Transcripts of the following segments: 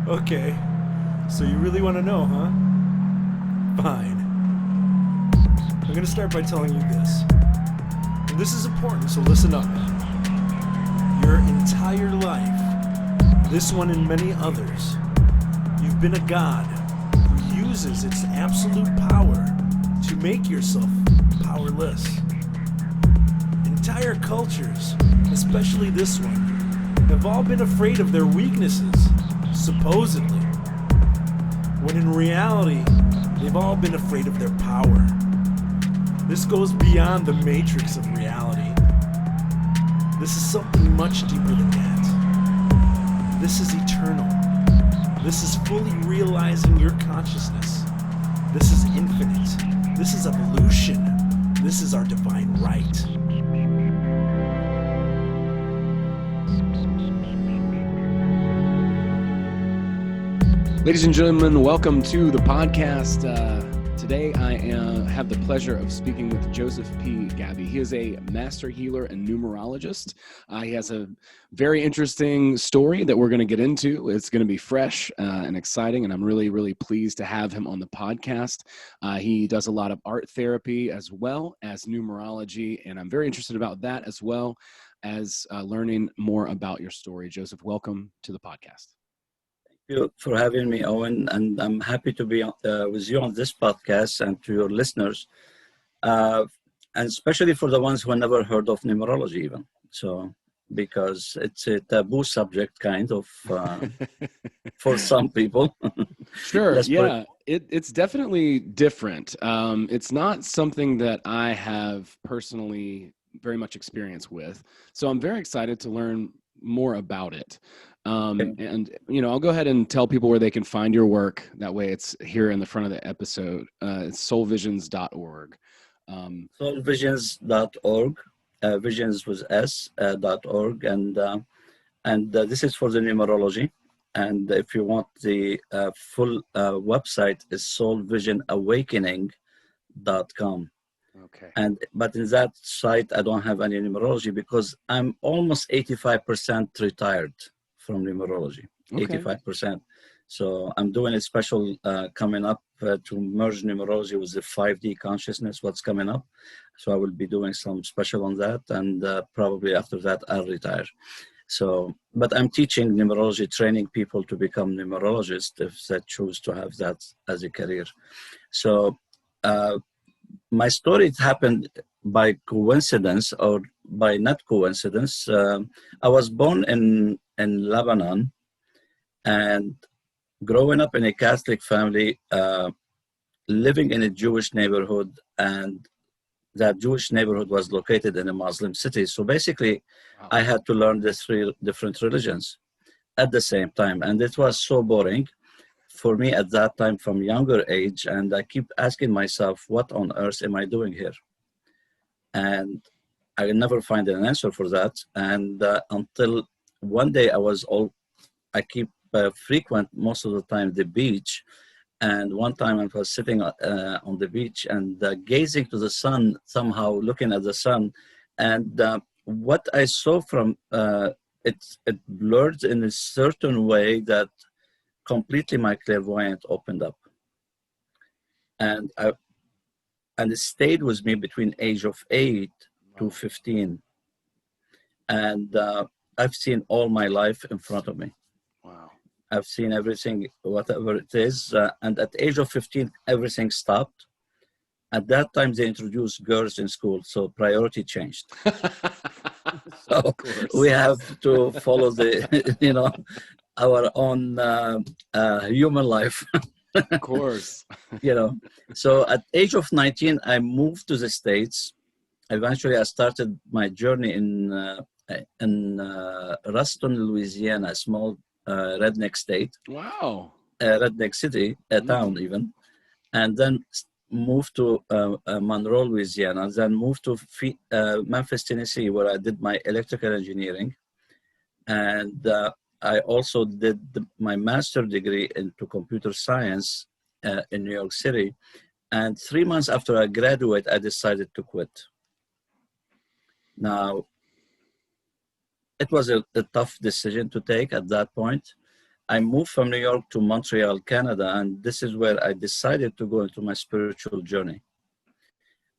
Okay, so you really want to know, huh? Fine. I'm going to start by telling you this. And this is important, so listen up. Your entire life, this one and many others, you've been a god who uses its absolute power to make yourself powerless. Entire cultures, especially this one, have all been afraid of their weaknesses, supposedly, when in reality, they've all been afraid of their power. This goes beyond the matrix of reality. This is something much deeper than that. This is eternal. This is fully realizing your consciousness. This is infinite. This is evolution. This is our divine right. Ladies and gentlemen, welcome to the podcast. Today I have the pleasure of speaking with Joseph P. Ghabi. He is a master healer and numerologist. He has a very interesting story that we're going to get into. It's going to be fresh and exciting, and I'm really, really pleased to have him on the podcast. He does a lot of art therapy as well as numerology, and I'm very interested about that as well as learning more about your story. Joseph, welcome to the podcast. Thank you for having me, Owen, and I'm happy to be with you on this podcast and to your listeners, and especially for the ones who never heard of numerology even. So, because it's a taboo subject kind of for some people. Sure, yeah, it's definitely different. It's not something that I have personally very much experience with, so I'm very excited to learn more about it. And, you know, I'll go ahead and tell people where they can find your work. That way it's here in the front of the episode. It's soulvisions.org. Soulvisions.org, visions with s.org. And this is for the numerology. And if you want the full website is soulvisionawakening.com. Okay. But in that site, I don't have any numerology because I'm almost 85% retired from numerology, okay. 85%. So I'm doing a special coming up to merge numerology with the 5D consciousness, what's coming up. So I will be doing some special on that, and probably after that, I'll retire. So, but I'm teaching numerology, training people to become numerologists if they choose to have that as a career. So my story happened by coincidence or by not coincidence. I was born in Lebanon, and growing up in a Catholic family, living in a Jewish neighborhood, and that Jewish neighborhood was located in a Muslim city. So basically, wow. I had to learn the 3 different religions at the same time, and it was so boring for me at that time from younger age, and I keep asking myself, what on earth am I doing here? And I never find an answer for that. And until one day I keep frequent most of the time the beach. And one time I was sitting on the beach and gazing to the sun, somehow looking at the sun. And what I saw from it blurred in a certain way that completely my clairvoyant opened up. And it stayed with me between age of 8 to 15. And I've seen all my life in front of me. Wow. I've seen everything, whatever it is. And at the age of 15, everything stopped. At that time, they introduced girls in school, so priority changed. So we have to follow our own human life. Of course. So at age of 19, I moved to the States. Eventually, I started my journey in Ruston, Louisiana, a small redneck state. Wow. Redneck city, a town even. And then moved to Monroe, Louisiana. Then moved to Memphis, Tennessee, where I did my electrical engineering. And I also did my master's degree into computer science in New York City. And 3 months after I graduated, I decided to quit. Now, it was a tough decision to take at that point. I moved from New York to Montreal, Canada, and this is where I decided to go into my spiritual journey.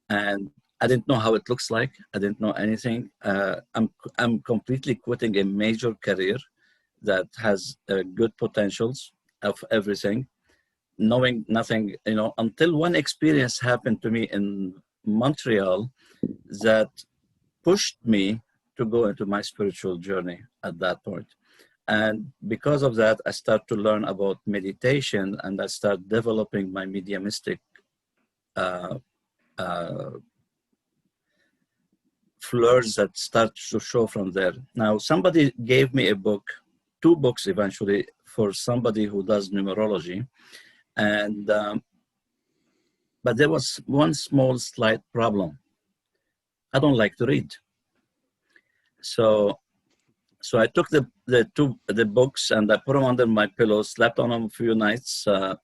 And I didn't know how it looks like. I didn't know anything. I'm completely quitting a major career that has good potentials of everything, knowing nothing, until one experience happened to me in Montreal that pushed me to go into my spiritual journey at that point. And because of that, I start to learn about meditation, and I start developing my mediumistic fleurs that start to show from there. Now, somebody gave me a book, 2 books eventually, for somebody who does numerology. And but there was one small slight problem. I don't like to read. So I took the books and I put them under my pillow, slept on them a few nights, to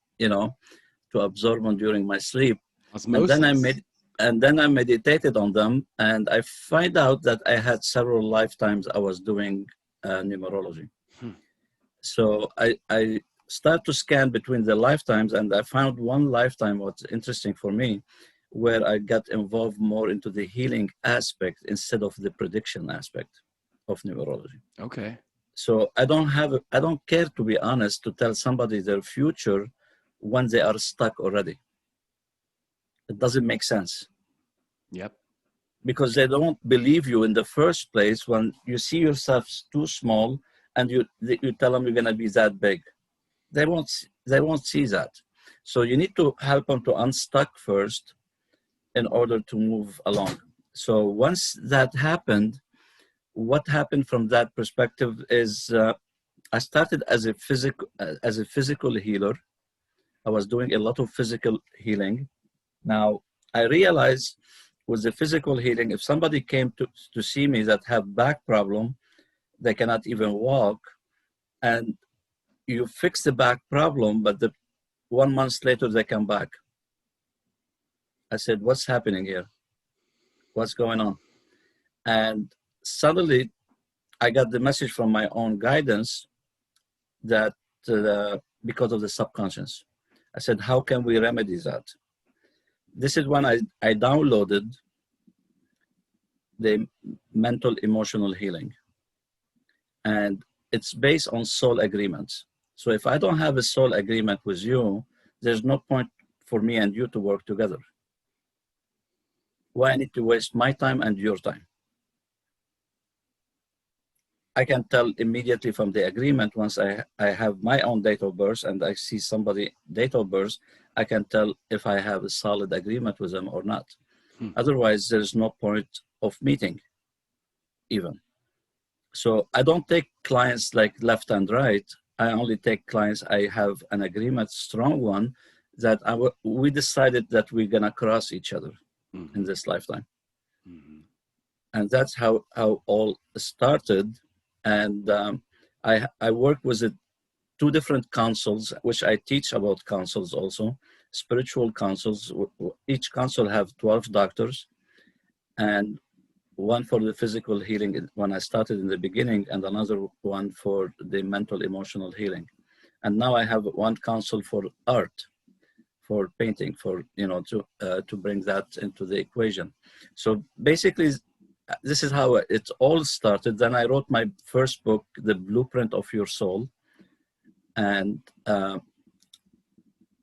absorb them during my sleep. Osmosis. And then I meditated on them, and I find out that I had several lifetimes I was doing numerology. So I start to scan between the lifetimes, and I found one lifetime, what's interesting for me, where I got involved more into the healing aspect instead of the prediction aspect of numerology. Okay. So I don't care, to be honest, to tell somebody their future when they are stuck already. It doesn't make sense. Yep. Because they don't believe you in the first place when you see yourself too small and you tell them you're going to be that big. They won't see that. So you need to help them to unstuck first in order to move along. So once that happened, what happened from that perspective is I started as a physical healer. I was doing a lot of physical healing. Now, I realized with the physical healing, if somebody came to see me that have back problem, they cannot even walk, and you fix the back problem, but 1 month later they come back. I said, what's happening here? What's going on? And suddenly I got the message from my own guidance that because of the subconscious. I said, how can we remedy that? This is when I downloaded the mental emotional healing. And it's based on soul agreements. So if I don't have a soul agreement with you, there's no point for me and you to work together. Why I need to waste my time and your time? I can tell immediately from the agreement, once I have my own date of birth and I see somebody date of birth, I can tell if I have a solid agreement with them or not. Otherwise, there's no point of meeting even. So I don't take clients like left and right. I only take clients I have an agreement, strong one, that we decided that we're going to cross each other in this lifetime. And that's how all started. And I work with 2 different councils, which I teach about councils also, spiritual councils. Each council have 12 doctors, and one for the physical healing when I started in the beginning, and another one for the mental emotional healing. And now I have 1 council for art, for painting, for to bring that into the equation. So basically, this is how it all started. Then I wrote my first book, The Blueprint of Your Soul, and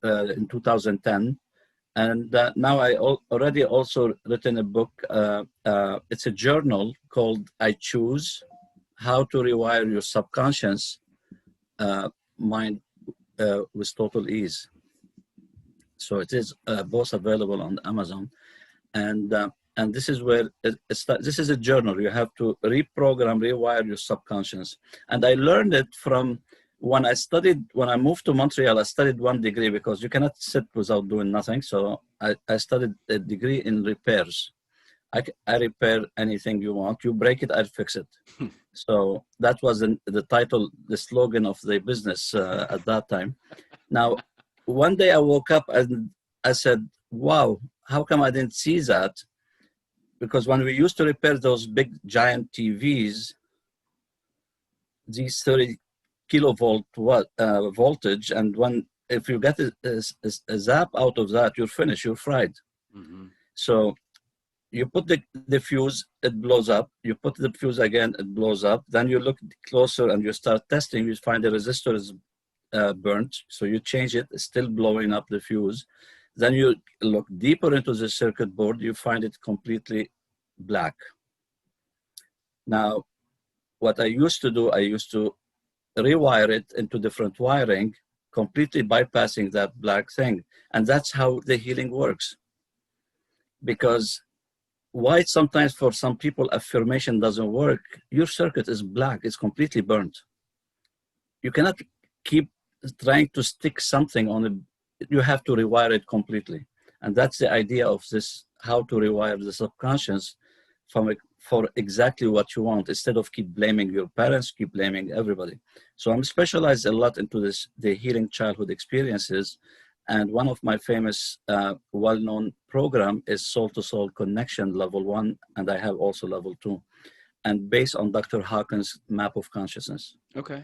in 2010. And now I already also written a book. It's a journal called I Choose, How to Rewire Your Subconscious Mind with Total Ease. So it is both available on Amazon. And this is where this is a journal. You have to rewire your subconscious. And I learned it from when I moved to Montreal. I studied 1 degree because you cannot sit without doing nothing. So I studied a degree in repairs. I repair anything you want. You break it, I'll fix it. So that was the title, the slogan of the business at that time. Now, one day I woke up and I said, wow, how come I didn't see that? Because when we used to repair those big giant TVs, these 30 kilovolt voltage, and if you get a zap out of that, you're finished, you're fried. So you put the fuse, it blows up. You put the fuse again, it blows up. Then you look closer and you start testing. You find the resistor is burnt. So you change it, it's still blowing up the fuse. Then you look deeper into the circuit board. You find it completely black. Now, what I used to do, I used to rewire it into different wiring, completely bypassing that black thing. And that's how the healing works. Because why sometimes for some people affirmation doesn't work, your circuit is black, it's completely burnt. You cannot keep trying to stick something on it, you have to rewire it completely. And that's the idea of this, how to rewire the subconscious for exactly what you want, instead of keep blaming your parents, keep blaming everybody. So I'm specialized a lot into this, the healing childhood experiences. And one of my famous, well-known program is Soul to Soul Connection Level 1, and I have also Level 2, and based on Dr. Hawkins' map of consciousness. Okay.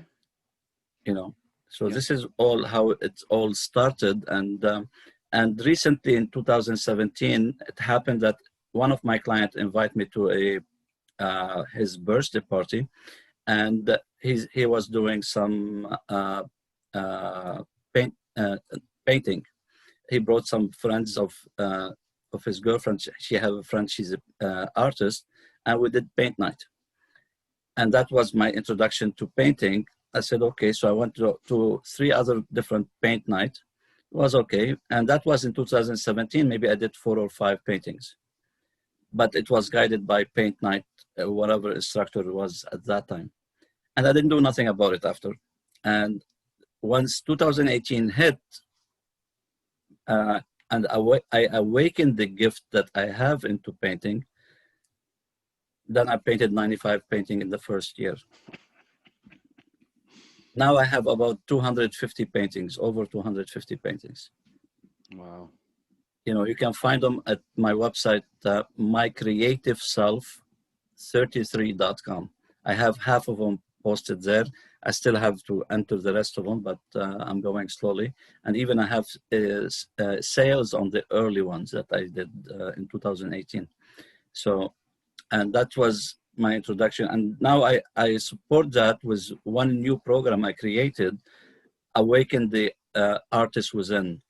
So this is all how it all started. And recently in 2017, it happened that one of my clients invited me to his birthday party, and he was doing some painting. He brought some friends of his girlfriend. She have a friend, she's an artist, and we did paint night. And that was my introduction to painting. I said, okay, so I went to 3 other different paint night. It was okay. And that was in 2017. Maybe I did 4 or 5 paintings. But it was guided by paint night, whatever instructor it was at that time. And I didn't do nothing about it after. And once 2018 hit, and I awakened the gift that I have into painting, then I painted 95 paintings in the first year. Now I have about 250 paintings, over 250 paintings. Wow. You can find them at my website, mycreativeself33.com. I have half of them posted there. I still have to enter the rest of them, but I'm going slowly. And even I have sales on the early ones that I did in 2018. So, and that was my introduction. And now I support that with one new program I created, Awaken the Artist Within.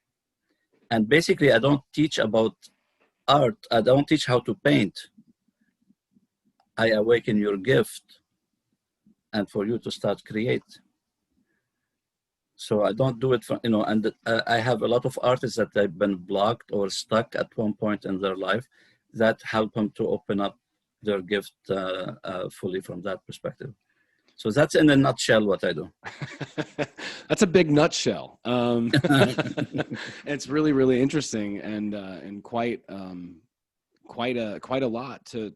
And basically, I don't teach about art. I don't teach how to paint. I awaken your gift and for you to start create. So I don't do it for, and I have a lot of artists that have been blocked or stuck at one point in their life that help them to open up their gift fully from that perspective. So that's in a nutshell what I do. That's a big nutshell. It's really, really interesting and quite a lot to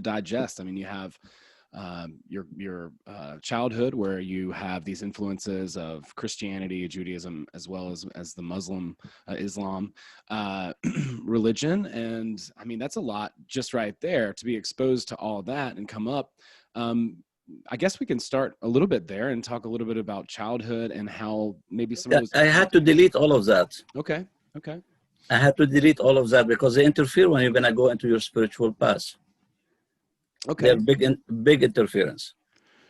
digest. I mean, you have your childhood where you have these influences of Christianity, Judaism, as well as the Muslim Islam religion, and I mean that's a lot just right there to be exposed to all that and come up. I guess we can start a little bit there and talk a little bit about childhood and how maybe some of those. I had to delete all of that. Okay. I had to delete all of that because they interfere when you're going to go into your spiritual path. Okay. They're big interference.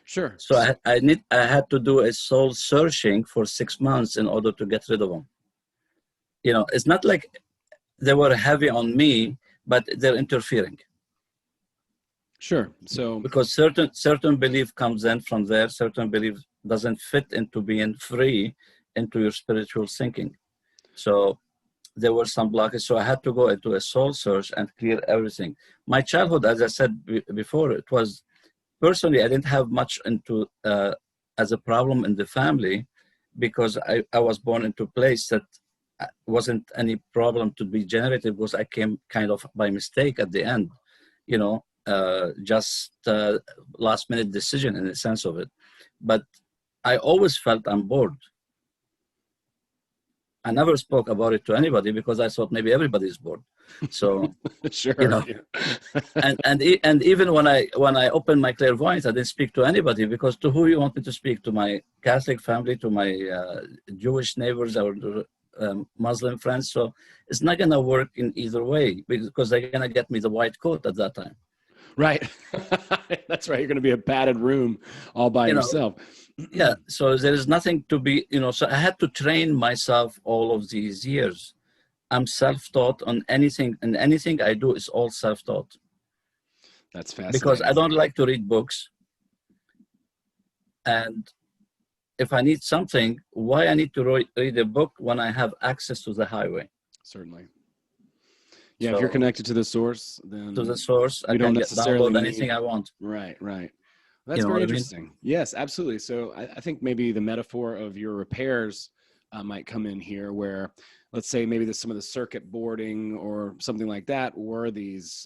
Sure. So I had to do a soul searching for 6 months in order to get rid of them. It's not like they were heavy on me, but they're interfering. Sure. So because certain belief comes in from there, certain belief doesn't fit into being free into your spiritual thinking. So there were some blockages. So I had to go into a soul search and clear everything. My childhood, as I said before, it was personally, I didn't have much into as a problem in the family because I was born into a place that wasn't any problem to be generated because I came kind of by mistake at the end, just last minute decision in the sense of it. But I always felt I'm bored. I never spoke about it to anybody because I thought maybe everybody's bored. So, Sure. you know, Yeah. and even when I opened my clairvoyance, I didn't speak to anybody, because to who you want me to speak? To my Catholic family, to my Jewish neighbors, or Muslim friends? So it's not gonna work in either way, because they're gonna get me the white coat at that time. Right. That's right. You're going to be a padded room all by yourself. Yeah. So there is nothing to be, so I had to train myself all of these years. I'm self-taught on anything, and anything I do is all self-taught. That's fascinating. Because I don't like to read books. And if I need something, why I need to read a book when I have access to the highway? Certainly. Yeah, So, if you're connected to the source, then to the source, I don't can necessarily download anything I want. Right. That's very interesting. Yes, absolutely. So I think maybe the metaphor of your repairs might come in here, where, let's say maybe some of the circuit boarding or something like that were these,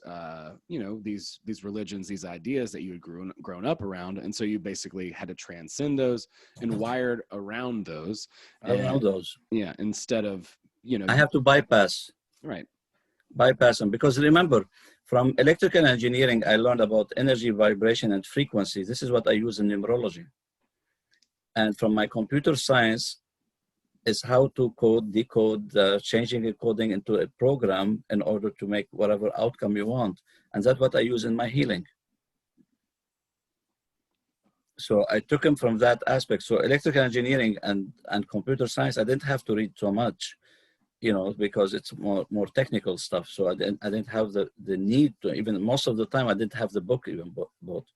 these religions, these ideas that you had grown up around, and so you basically had to transcend those and wired around those. Around those. Yeah, instead of I have to bypass. Right. Bypass them, because remember, from electrical engineering, I learned about energy, vibration, and frequency. This is what I use in numerology. And from my computer science is how to decode, changing a coding into a program in order to make whatever outcome you want. And that's what I use in my healing. So I took them from that aspect. So electrical engineering and computer science, I didn't have to read so much, because it's more technical stuff. So I didn't have the need to, even most of the time, I didn't have the book even bought,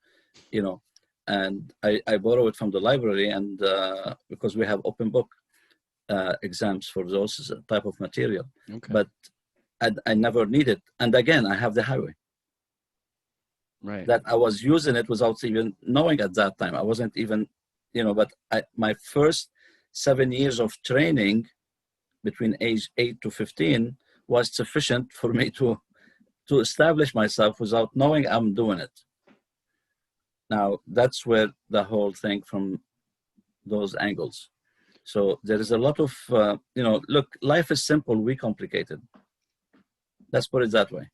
and I borrow it from the library, and because we have open book exams for those type of material. Okay. But I never need it. And again, I have the highway. Right. That I was using it without even knowing at that time. I wasn't even, but my first 7 years of training between age 8 to 15 was sufficient for me to establish myself without knowing I'm doing it. Now, that's where the whole thing from those angles. So there is a lot of, look, life is simple, we complicated. Let's put it that way.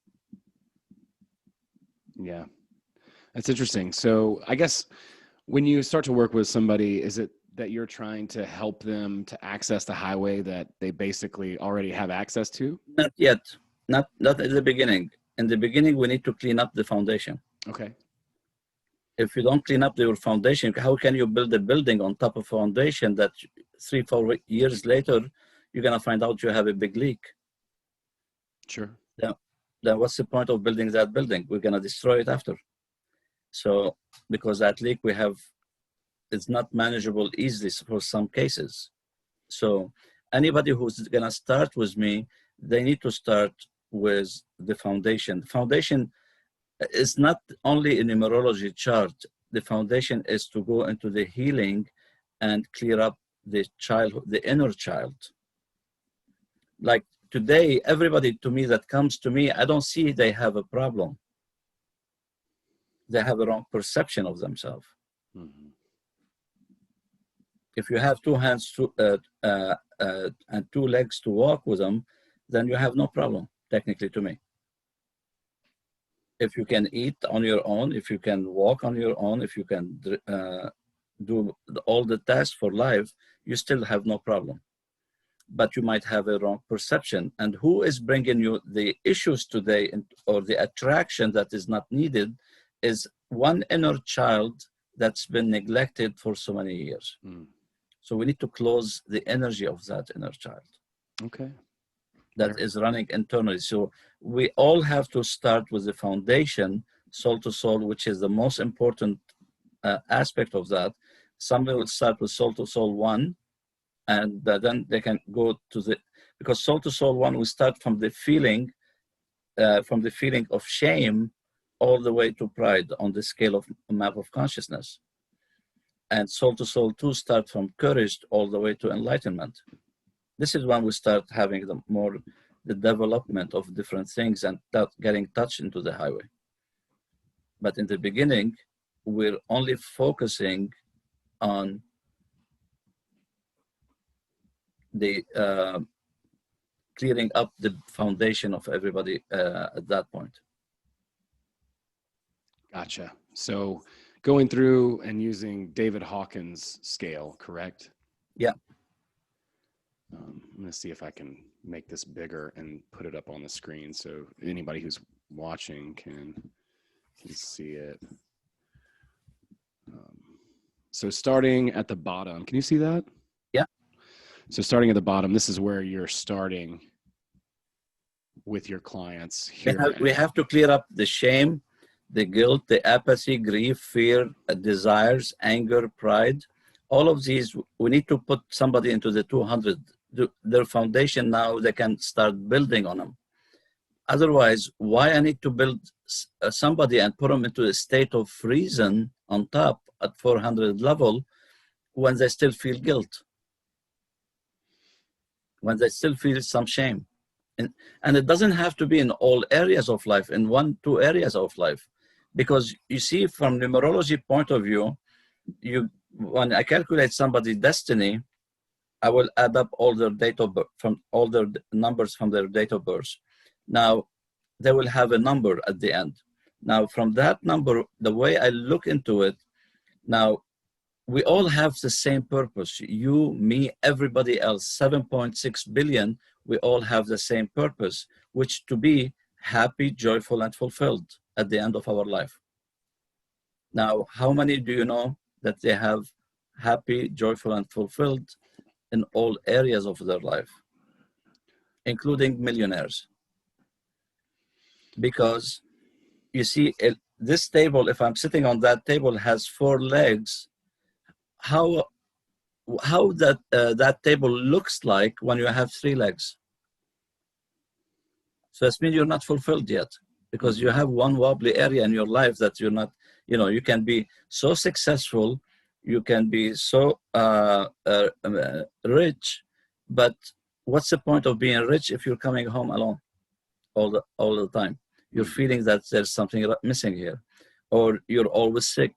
Yeah, that's interesting. So I guess when you start to work with somebody, is it that you're trying to help them to access the highway that they basically already have access to? Not yet. Not at the beginning. In the beginning, we need to clean up the foundation. Okay. If you don't clean up your foundation, how can you build a building on top of foundation that 3-4 years later, you're going to find out you have a big leak? Sure. Then what's the point of building that building? We're going to destroy it after. So because that leak it's not manageable easily for some cases. So anybody who's going to start with me, they need to start with the foundation. The foundation is not only a numerology chart. The foundation is to go into the healing and clear up the inner child. Like today, everybody to me that comes to me, I don't see they have a problem. They have a wrong perception of themselves. Mm-hmm. If you have 2 hands and 2 legs to walk with them, then you have no problem, technically, to me. If you can eat on your own, if you can walk on your own, if you can do all the tasks for life, you still have no problem. But you might have a wrong perception. And who is bringing you the issues today, or the attraction that is not needed, is one inner child that's been neglected for so many years. Mm. So we need to close the energy of that inner child. Okay. That is running internally. So we all have to start with the foundation, soul to soul, which is the most important aspect of that. Somebody will start with soul to soul 1, and then they can go to because soul to soul 1, we start from the feeling of shame all the way to pride on the scale of map of consciousness. And soul to soul 2 start from courage all the way to enlightenment. This is when we start having the development of different things and getting touched into the highway. But in the beginning, we're only focusing on the clearing up the foundation of everybody at that point. Gotcha. So going through and using David Hawkins' scale, correct? Yeah. I'm going to see if I can make this bigger and put it up on the screen so anybody who's watching can see it. So starting at the bottom, can you see that? Yeah. So starting at the bottom, this is where you're starting with your clients here. We have to clear up the shame, the guilt, the apathy, grief, fear, desires, anger, pride. All of these, we need to put somebody into the 200. Their foundation now, they can start building on them. Otherwise, why I need to build somebody and put them into a state of reason on top at 400 level when they still feel guilt, when they still feel some shame. And it doesn't have to be in all areas of life, in 1-2 areas of life. Because you see, from numerology point of view, when I calculate somebody's destiny, I will add up all their date of birth, from all their numbers from their date of birth. Now, they will have a number at the end. Now, from that number, the way I look into it, now, we all have the same purpose. You, me, everybody else, 7.6 billion, we all have the same purpose, which to be happy, joyful, and fulfilled at the end of our life. Now, how many do you know that they have happy, joyful, and fulfilled in all areas of their life, including millionaires? Because you see, this table, if I'm sitting on that table, has 4 legs. How that table looks like when you have 3 legs. So it means you're not fulfilled yet, because you have one wobbly area in your life that you're not, you can be so successful, you can be so rich, but what's the point of being rich if you're coming home alone all the time? You're feeling that there's something missing here, or you're always sick.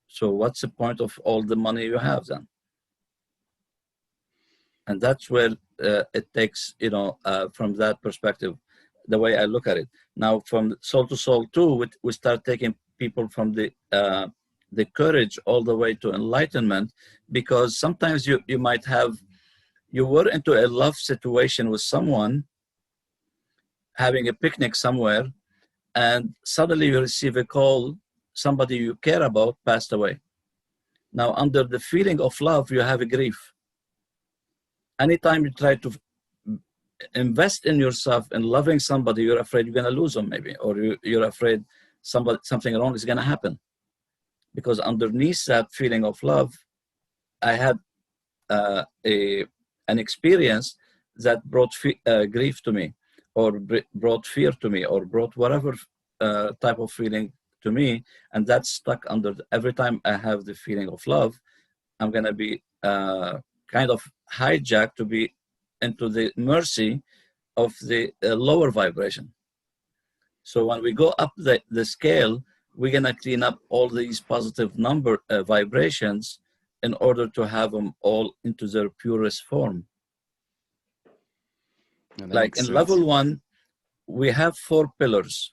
So what's the point of all the money you have then? And that's where it takes, from that perspective, the way I look at it. Now, from soul to soul too, we start taking people from the courage all the way to enlightenment, because sometimes you might have, you were into a love situation with someone, having a picnic somewhere, and suddenly you receive a call, somebody you care about passed away. Now, under the feeling of love, you have a grief. Anytime you try to invest in yourself and loving somebody, you're afraid you're going to lose them maybe, or you're afraid something wrong is going to happen. Because underneath that feeling of love, I had an experience that brought grief to me, or brought fear to me, or brought whatever type of feeling to me, and that's stuck under. Every time I have the feeling of love, I'm going to be kind of hijacked to be into the mercy of the lower vibration. So when we go up the scale, we're going to clean up all these positive number vibrations in order to have them all into their purest form. Like in level 1, we have 4 pillars: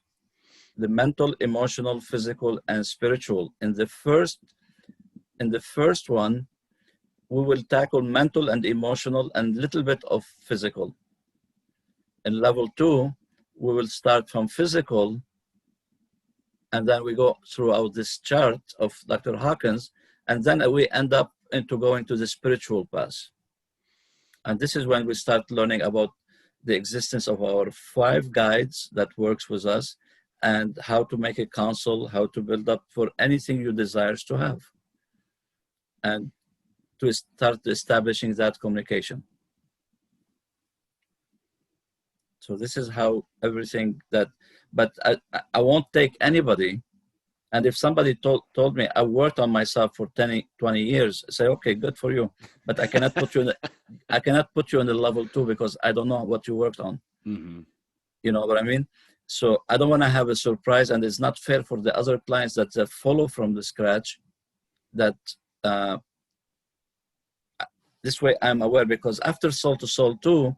the mental, emotional, physical, and spiritual. In the first one, we will tackle mental and emotional and little bit of physical. In level 2, we will start from physical, and then we go throughout this chart of Dr. Hawkins, and then we end up into going to the spiritual path. And this is when we start learning about the existence of our 5 guides that works with us, and how to make a counsel, how to build up for anything you desire to have, and to start establishing that communication. So this is how everything that, but I won't take anybody. And if somebody told me I worked on myself for 20 years, I say, okay, good for you. But I cannot put you in I cannot put you in the level 2 because I don't know what you worked on. Mm-hmm. You know what I mean? So I don't want to have a surprise, and it's not fair for the other clients that follow from the scratch, that this way I'm aware, because after soul to soul 2,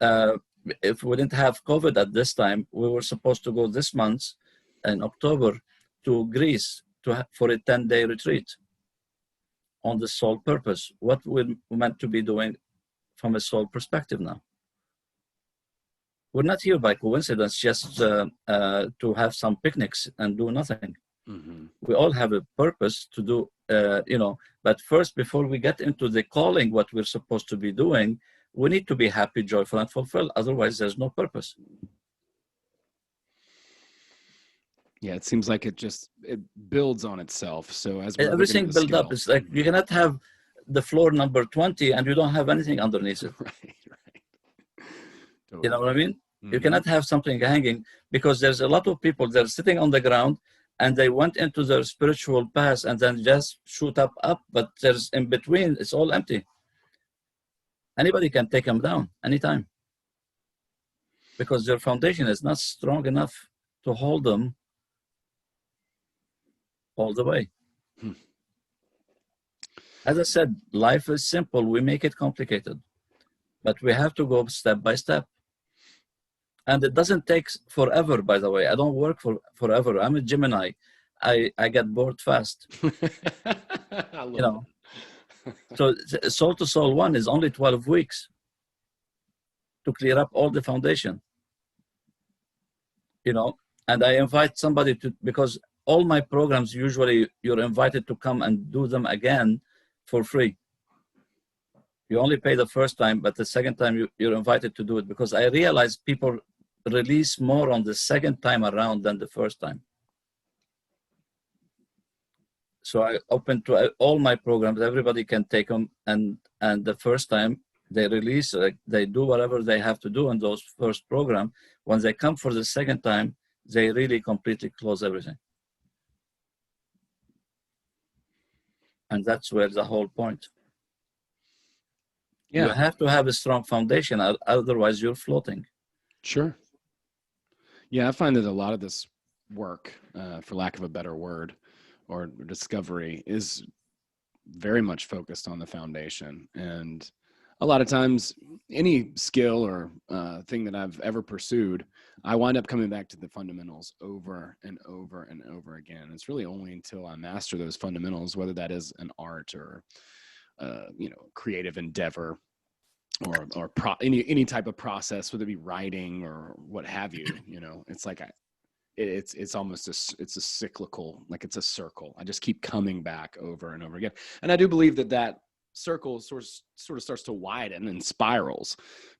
if we didn't have COVID at this time, we were supposed to go this month in October to Greece for a 10-day retreat on the soul purpose. What we're meant to be doing from a soul perspective now. We're not here by coincidence, just to have some picnics and do nothing. Mm-hmm. We all have a purpose to do, but first, before we get into the calling, what we're supposed to be doing, we need to be happy, joyful, and fulfilled. Otherwise, there's no purpose. Yeah, it seems like it builds on itself. So as everything builds up, it's like you cannot have the floor number 20 and you don't have anything underneath it. Right. Totally. You know what I mean? Mm-hmm. You cannot have something hanging, because there's a lot of people that are sitting on the ground and they went into their spiritual path and then just shoot up, but there's in between, it's all empty. Anybody can take them down anytime, because their foundation is not strong enough to hold them all the way. As I said, life is simple. We make it complicated, but we have to go step by step. And it doesn't take forever, by the way. I don't work forever. I'm a Gemini. I get bored fast. I love it. So Soul to Soul 1 is only 12 weeks to clear up all the foundation. And I invite somebody to, because all my programs, usually you're invited to come and do them again for free. You only pay the first time, but the second time you're invited to do it, because I realize people release more on the second time around than the first time. So I open to all my programs. Everybody can take them, and the first time they release, they do whatever they have to do in those first program. When they come for the second time, they really completely close everything. And that's where the whole point. Yeah. You have to have a strong foundation, otherwise you're floating. Sure. Yeah, I find that a lot of this work, for lack of a better word, or discovery, is very much focused on the foundation. And a lot of times, any skill or thing that I've ever pursued, I wind up coming back to the fundamentals over and over and over again. It's really only until I master those fundamentals, whether that is an art or creative endeavor, or any type of process, whether it be writing or what have you. It's like it's almost it's a cyclical, like it's a circle. I just keep coming back over and over again, and I do believe that circle sort of starts to widen and spirals.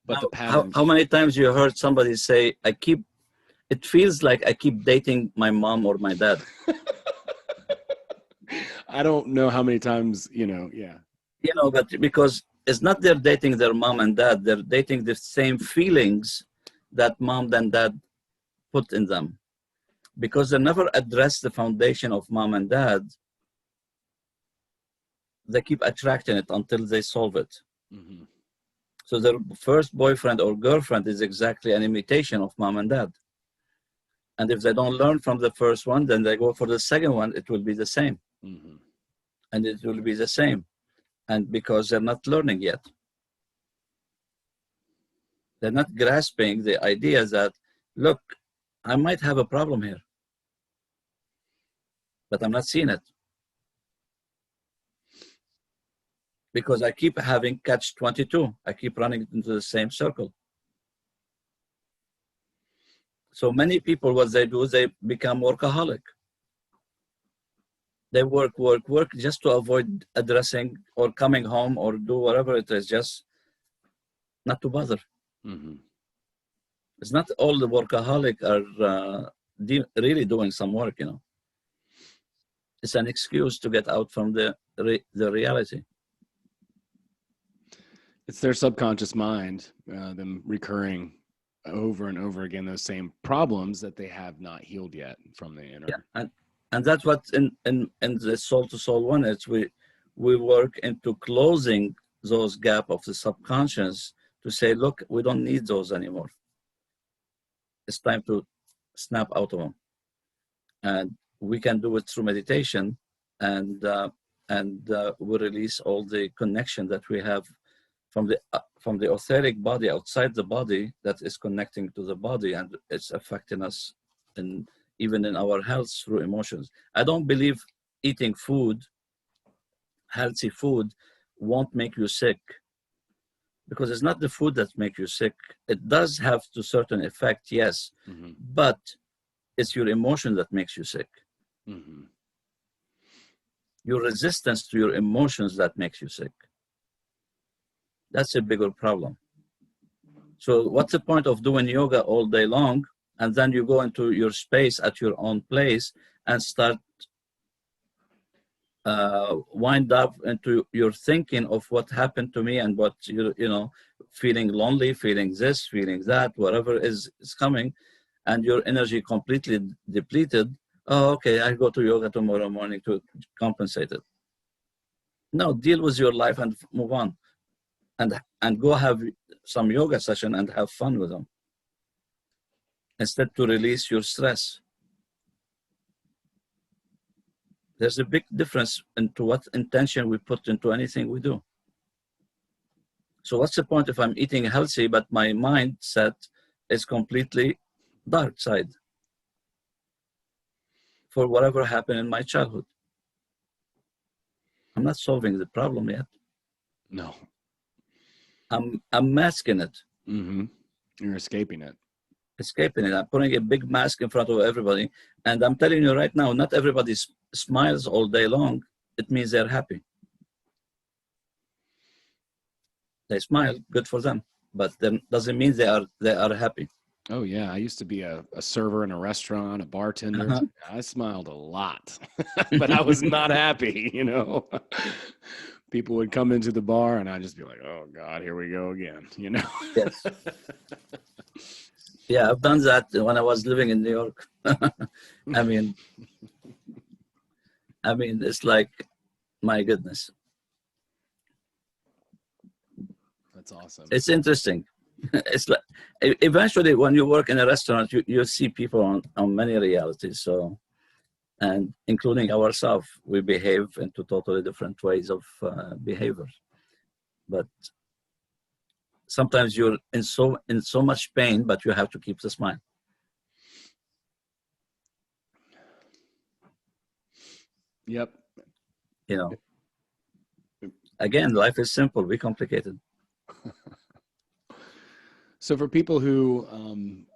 But the pattern. How many times you heard somebody say, it feels like I keep dating my mom or my dad? I don't know how many times, yeah. But because it's not they're dating their mom and dad, they're dating the same feelings that mom and dad put in them. Because they never address the foundation of mom and dad, they keep attracting it until they solve it. Mm-hmm. So their first boyfriend or girlfriend is exactly an imitation of mom and dad. And if they don't learn from the first one, then they go for the second one, it will be the same. Mm-hmm. And it will be the same. And because they're not learning yet. They're not grasping the idea that, look, I might have a problem here, but I'm not seeing it. Because I keep having catch-22. I keep running into the same circle. So many people, what they do, they become workaholic. They work just to avoid addressing or coming home or do whatever it is, just not to bother. Mm-hmm. It's not all the workaholic are really doing some work, It's an excuse to get out from the reality. It's their subconscious mind, them recurring over and over again those same problems that they have not healed yet from the inner. Yeah, and that's what in the Soul to Soul 1 is we work into closing those gaps of the subconscious to say, look, we don't need those anymore. It's time to snap out of them, and we can do it through meditation, and we release all the connection that we have from the etheric body outside the body that is connecting to the body, and it's affecting us even in our health through emotions. I don't believe eating food, healthy food, won't make you sick, because it's not the food that makes you sick. It does have to certain effect, yes, but it's your emotion that makes you sick. Your resistance to your emotions that makes you sick. That's a bigger problem. So what's the point of doing yoga all day long, and then you go into your space at your own place and start wind up into your thinking of what happened to me and what, you know, feeling lonely, feeling this, feeling that, whatever is coming, and your energy completely depleted. Oh, okay, I go to yoga tomorrow morning to compensate it. No, deal with your life and move on. And go have some yoga session and have fun with them, instead to release your stress. There's a big difference into what intention we put into anything we do. So what's the point if I'm eating healthy, but my mindset is completely dark side for whatever happened in my childhood? I'm not solving the problem yet. No. I'm masking it. You're escaping it. Escaping it. I'm putting a big mask in front of everybody. And I'm telling you right now, not everybody smiles all day long. It means they're happy. They smile, good for them. But that doesn't mean they are happy. Oh yeah, I used to be a server in a restaurant, a bartender. I smiled a lot, but I was not happy, you know. People would come into the bar and I'd just be like, oh God, here we go again, you know. Yes. Yeah, I've done that when I was living in New York. I mean, it's like, my goodness. That's awesome. It's interesting. It's like, eventually when you work in a restaurant, you see people on many realities. So, and including ourselves, we behave into totally different ways of behavior. But sometimes you're in so much pain, but you have to keep the smile. Yep. You know, again, life is simple. We complicated. So for people who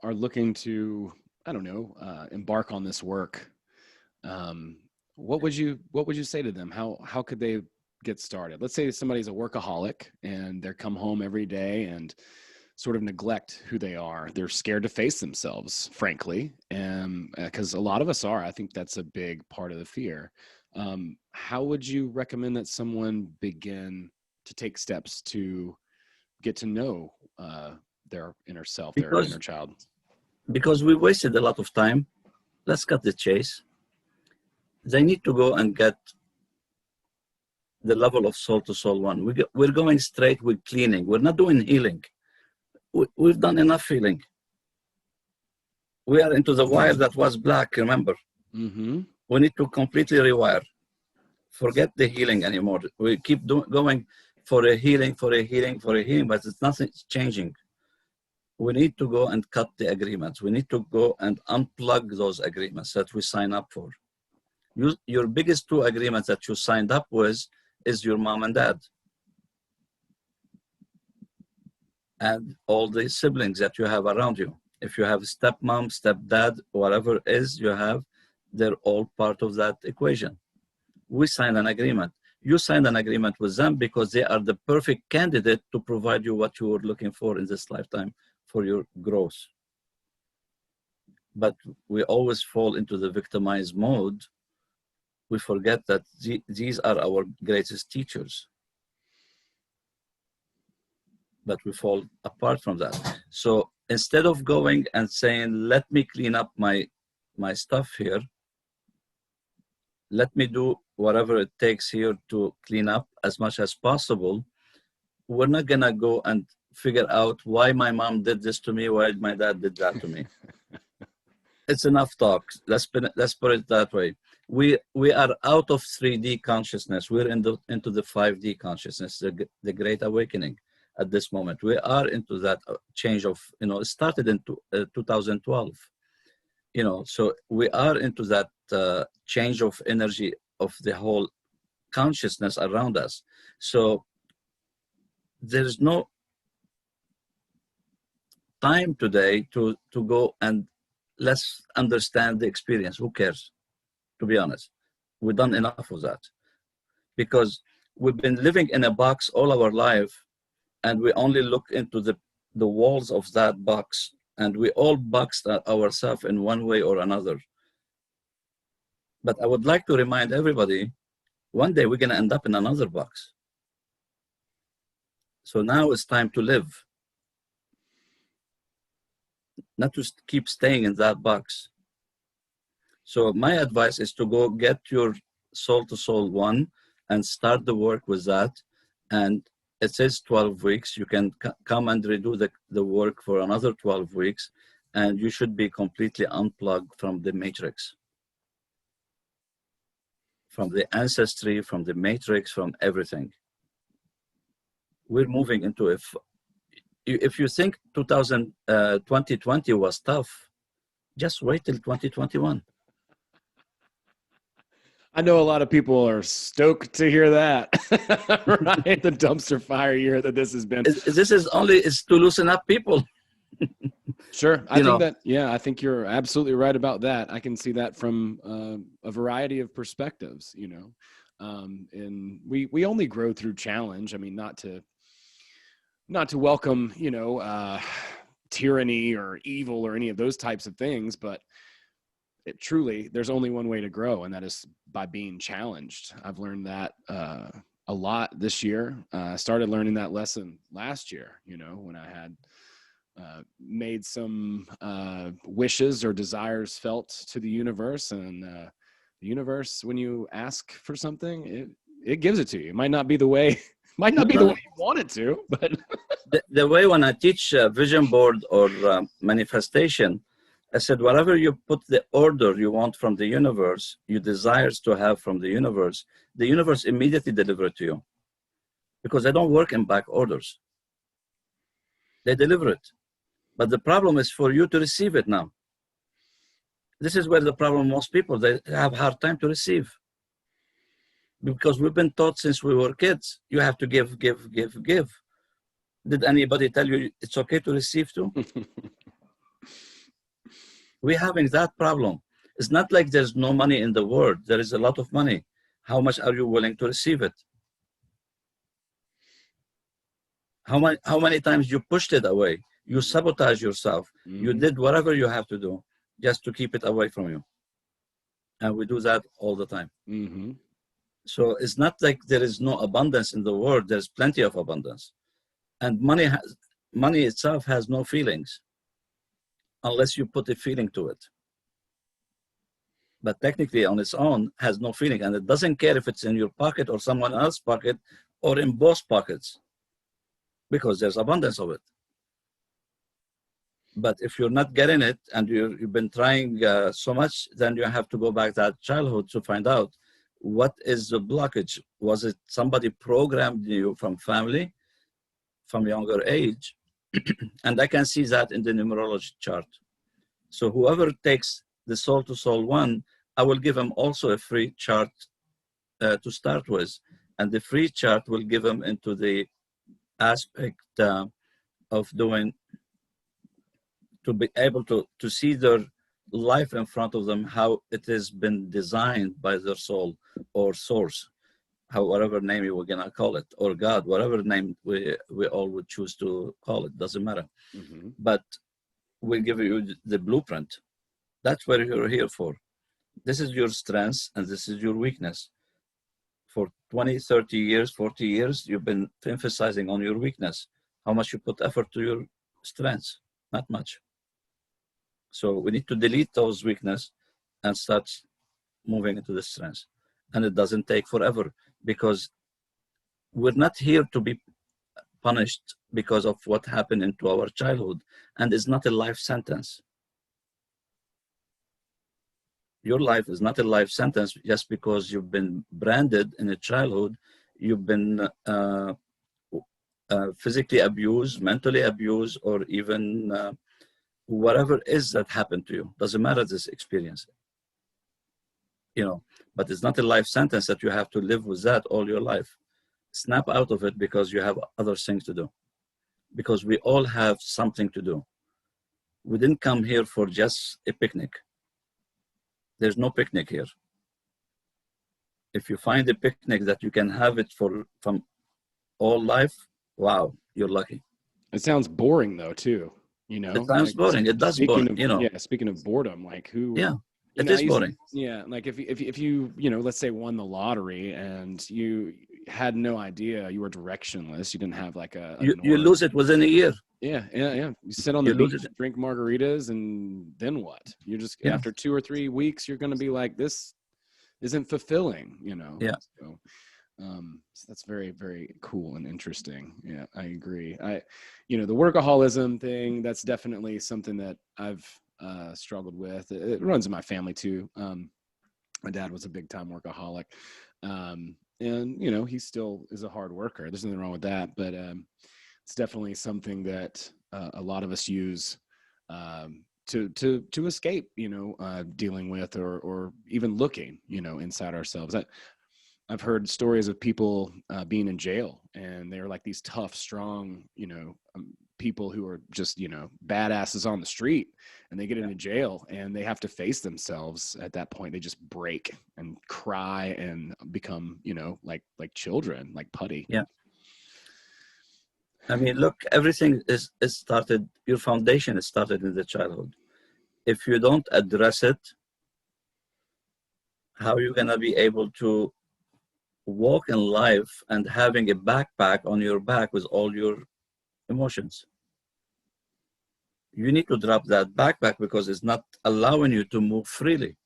are looking to, I don't know, embark on this work, what would you say to them? How could they get started? Let's say somebody's a workaholic and they come home every day and sort of neglect who they are. They're scared to face themselves, frankly, and because a lot of us are. I think that's a big part of the fear. How would you recommend that someone begin to take steps to get to know their inner self, their inner child? Because we wasted a lot of time. Let's cut the chase. They need to go and get the level of soul to soul one. We're going straight with cleaning. We're not doing healing. We've done enough healing. We are into the wire that was black, remember? We need to completely rewire. Forget the healing anymore. We keep going for a healing, but it's nothing's changing. We need to go and cut the agreements. We need to go and unplug those agreements that we sign up for. Your biggest two agreements that you signed up with is your mom and dad. And all the siblings that you have around you. If you have stepmom, stepdad, whatever it is you have, they're all part of that equation. We signed an agreement. You signed an agreement with them because they are the perfect candidate to provide you what you were looking for in this lifetime for your growth. But we always fall into the victimized mode. We forget that these are our greatest teachers. But we fall apart from that. So instead of going and saying, let me clean up my stuff here, let me do whatever it takes here to clean up as much as possible, we're not gonna go and figure out why my mom did this to me, why my dad did that to me. It's enough talk. Let's put it that way. We are out of 3D consciousness. We're into the 5D consciousness, the Great Awakening. at this moment. We are into that change of, it started in 2012, so we are into that change of energy of the whole consciousness around us. So there's no time today to go and let's understand the experience. Who cares? To be honest, we've done enough of that, because we've been living in a box all our life, and we only look into the walls of that box, and we all boxed ourselves in one way or another. But I would like to remind everybody, one day we're going to end up in another box. So now it's time to live, not to keep staying in that box. So my advice is to go get your soul to soul one and start the work with that. And it says 12 weeks. You can come and redo the work for another 12 weeks, and you should be completely unplugged from the matrix, from the ancestry, from the matrix, from everything. We're moving into if you think 2020 was tough, just wait till 2021. I know a lot of people are stoked to hear that. Right? The dumpster fire year that this has been. This is to loosen up people. Sure. I think you're absolutely right about that. I can see that from a variety of perspectives, and we only grow through challenge. I mean, not to welcome, tyranny or evil or any of those types of things, but there's only one way to grow, and that is by being challenged. I've learned that a lot this year. I started learning that lesson last year, when I had made some wishes or desires felt to the universe, and the universe, when you ask for something, it gives it to you. It might not be the way you want it to, but the way when I teach vision board or manifestation, I said, whatever you put the order you want from the universe, you desires to have from the universe immediately deliver it to you, because they don't work in back orders. They deliver it. But the problem is for you to receive it now. This is where the problem, most people, they have a hard time to receive. Because we've been taught since we were kids, you have to give. Did anybody tell you it's okay to receive too? We're having that problem. It's not like there's no money in the world. There is a lot of money. How much are you willing to receive it? How many times you pushed it away? You sabotage yourself. Mm-hmm. You did whatever you have to do just to keep it away from you. And we do that all the time. Mm-hmm. So it's not like there is no abundance in the world. There's plenty of abundance. And money itself has no feelings unless you put a feeling to it. But technically on its own has no feeling, and it doesn't care if it's in your pocket or someone else's pocket or in both pockets, because there's abundance of it. But if you're not getting it and you've been trying so much, then you have to go back to that childhood to find out what is the blockage. Was it somebody programmed you from family, from younger age? And I can see that in the numerology chart. So whoever takes the soul to soul one, I will give him also a free chart to start with. And the free chart will give him into the aspect of doing, to be able to see their life in front of them, how it has been designed by their soul or source, whatever name you were gonna call it, or God, whatever name we all would choose to call it, doesn't matter. Mm-hmm. But we'll give you the blueprint. That's what you're here for. This is your strengths and this is your weakness. For 20, 30 years, 40 years, you've been emphasizing on your weakness. How much you put effort to your strengths? Not much. So we need to delete those weaknesses and start moving into the strengths. And it doesn't take forever, because we're not here to be punished because of what happened into our childhood. And it's not a life sentence. Your life is not a life sentence just because you've been branded in a childhood. You've been physically abused, mentally abused, or even whatever it is that happened to you. Doesn't matter this experience, but it's not a life sentence that you have to live with that all your life. Snap out of it because you have other things to do. Because we all have something to do. We didn't come here for just a picnic. There's no picnic here. If you find a picnic that you can have it from all life, wow, you're lucky. It sounds boring though, too. It sounds boring. It does boring. Yeah. Speaking of boredom, like who? Yeah, it is boring. Like if you let's say won the lottery and you had no idea, you were directionless. You didn't have like you lose it within a year. Yeah. You sit on the beach, drink margaritas, and then what? You just after 2 or 3 weeks, you're going to be like, this isn't fulfilling, Yeah. So, so that's very, very cool and interesting. Yeah, I agree. The workaholism thing, that's definitely something that I've struggled with. It runs in my family too. My dad was a big time workaholic. And he still is a hard worker. There's nothing wrong with that, but it's definitely something that a lot of us use to escape, dealing with or even looking, inside ourselves. I've heard stories of people being in jail, and they're like these tough, strong, people who are just, badasses on the street, and they get into jail and they have to face themselves. At that point, they just break and cry and become, like children, like putty. Yeah. I mean, look, everything is started, your foundation is started in the childhood. If you don't address it, how are you going to be able to walk in life and having a backpack on your back with all your emotions? You need to drop that backpack because it's not allowing you to move freely.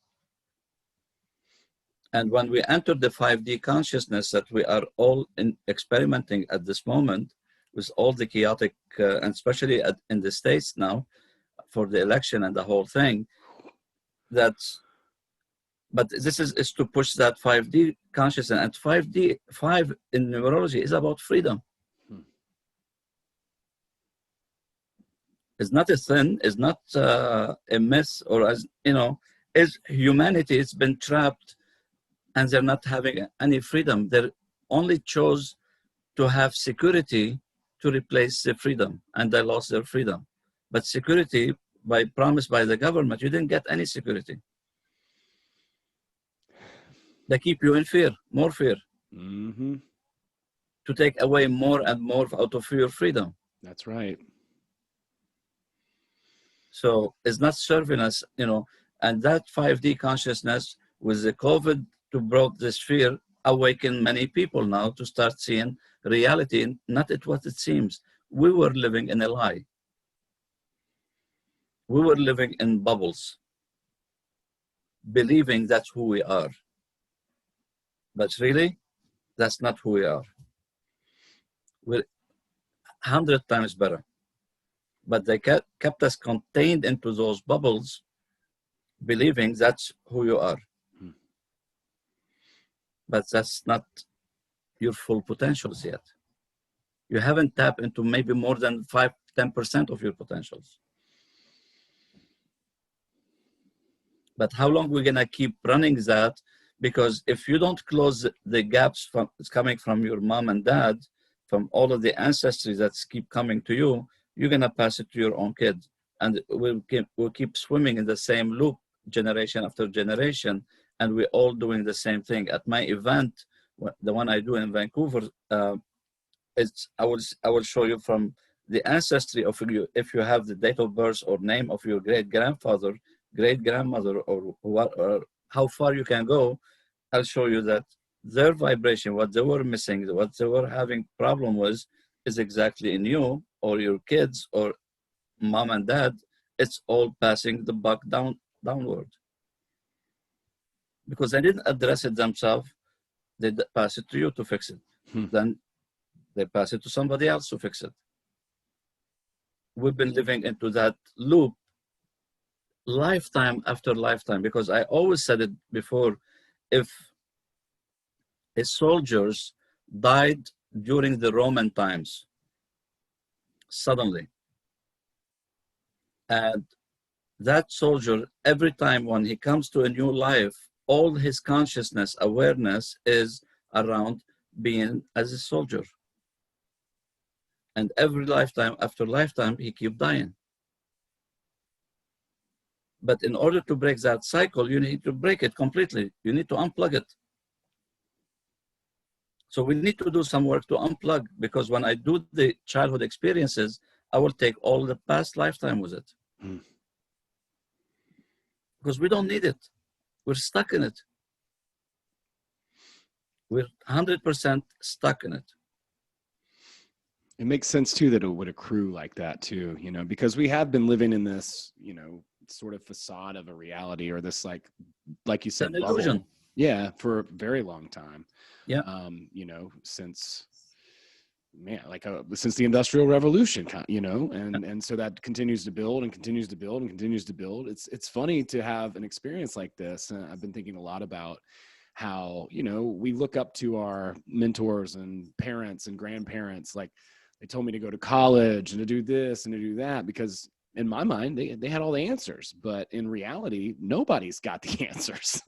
And when we enter the 5D consciousness that we are all experimenting at this moment, with all the chaotic, and especially in the States now, for the election and the whole thing, but this is to push that 5D consciousness, and 5 in numerology is about freedom. It's not a sin, it's not a myth, or is humanity has been trapped and they're not having any freedom. They only chose to have security to replace the freedom, and they lost their freedom. But security, promised by the government, you didn't get any security. They keep you in fear, more fear, to take away more and more out of your freedom. That's right. So it's not serving us, and that 5D consciousness with the COVID to brought this fear, awaken many people now to start seeing reality, not at what it seems. We were living in a lie. We were living in bubbles, believing that's who we are. But really, that's not who we are. We're 100 times better. But they kept us contained into those bubbles, believing that's who you are. But that's not your full potentials yet. You haven't tapped into maybe more than 5-10% of your potentials. But how long we're gonna keep running that? Because if you don't close the gaps coming from your mom and dad, from all of the ancestry that's keep coming to you, you're gonna pass it to your own kid, and we'll keep swimming in the same loop, generation after generation, and we're all doing the same thing. At my event, the one I do in Vancouver, I will show you from the ancestry of you. If you have the date of birth or name of your great grandfather, great grandmother, or what, or how far you can go, I'll show you that their vibration, what they were missing, what they were having problem with, is exactly in you or your kids or mom and dad. It's all passing the buck downward. Because they didn't address it themselves, they pass it to you to fix it. Then they pass it to somebody else to fix it. We've been living into that loop lifetime after lifetime, because I always said it before, if soldiers died during the Roman times, suddenly. And that soldier, every time when he comes to a new life, all his consciousness, awareness is around being as a soldier. And every lifetime after lifetime, he keeps dying. But in order to break that cycle, you need to break it completely. You need to unplug it. So we need to do some work to unplug, because when I do the childhood experiences, I will take all the past lifetime with it. Because we don't need it. We're stuck in it. We're 100% stuck in it. It makes sense too that it would accrue like that too, you know, because we have been living in this, you know, sort of facade of a reality, or this like you said, An illusion. bubble. Yeah, for a very long time. Yeah. You know, since the Industrial Revolution, you know, and so that continues to build and continues to build and continues to build. It's funny to have an experience like this. I've been thinking a lot about how, you know, we look up to our mentors and parents and grandparents. Like, they told me to go to college and to do this and to do that, because in my mind, they had all the answers, but in reality, nobody's got the answers.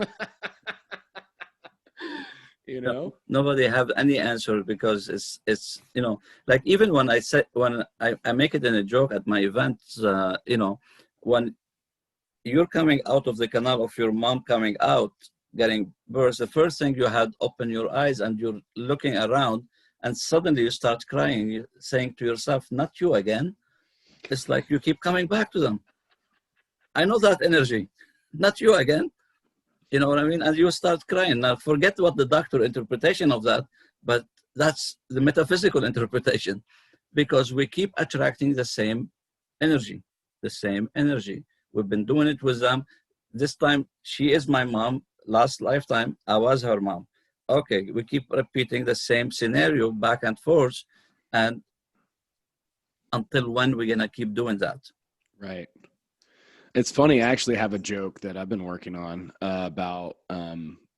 You know, nobody have any answer, because it's you know, like, even when I make it in a joke at my events, you know, when you're coming out of the canal of your mom coming out, getting birth, the first thing you had, open your eyes and you're looking around, and suddenly you start crying, you're saying to yourself, not you again. It's like you keep coming back to them. I know that energy, not you again. You know what I mean? And you start crying. Now, forget what the doctor interpretation of that, but that's the metaphysical interpretation, because we keep attracting the same energy, the same energy. We've been doing it with them. This time, she is my mom. Last lifetime, I was her mom. Okay, we keep repeating the same scenario back and forth, and until when we're gonna keep doing that? Right. It's funny. I actually have a joke that I've been working on about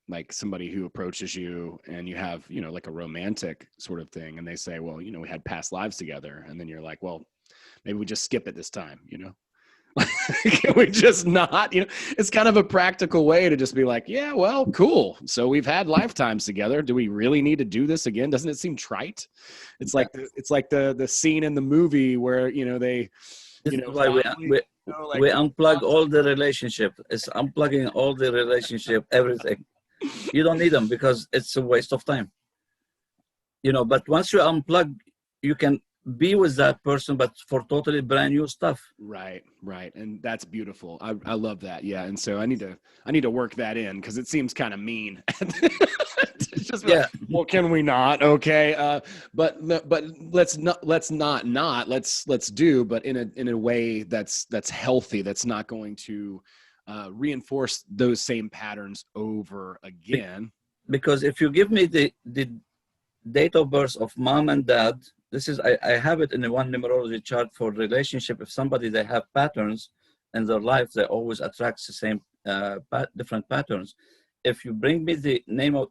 like somebody who approaches you and you have, you know, like a romantic sort of thing. And they say, well, you know, we had past lives together. And then you're like, well, maybe we just skip it this time, you know? Can we just not, you know, it's kind of a practical way to just be like, yeah, well, cool. So we've had lifetimes together. Do we really need to do this again? Doesn't it seem trite? It's like, the scene in the movie where, you know, they, This you know, is why we unplug all the relationship. It's unplugging all the relationship, everything. You don't need them, because it's a waste of time. You know, but once you unplug, you can be with that person, but for totally brand new stuff. Right. And that's beautiful. I love that. Yeah. And so I need to work that in, because it seems kind of mean. It's just like, well, can we not? Okay. But let's do, but in a way that's healthy, that's not going to reinforce those same patterns over again. Because if you give me the date of birth of mom and dad, I have it in the one numerology chart for relationship. If somebody, they have patterns in their life, they always attract the same different patterns. If you bring me the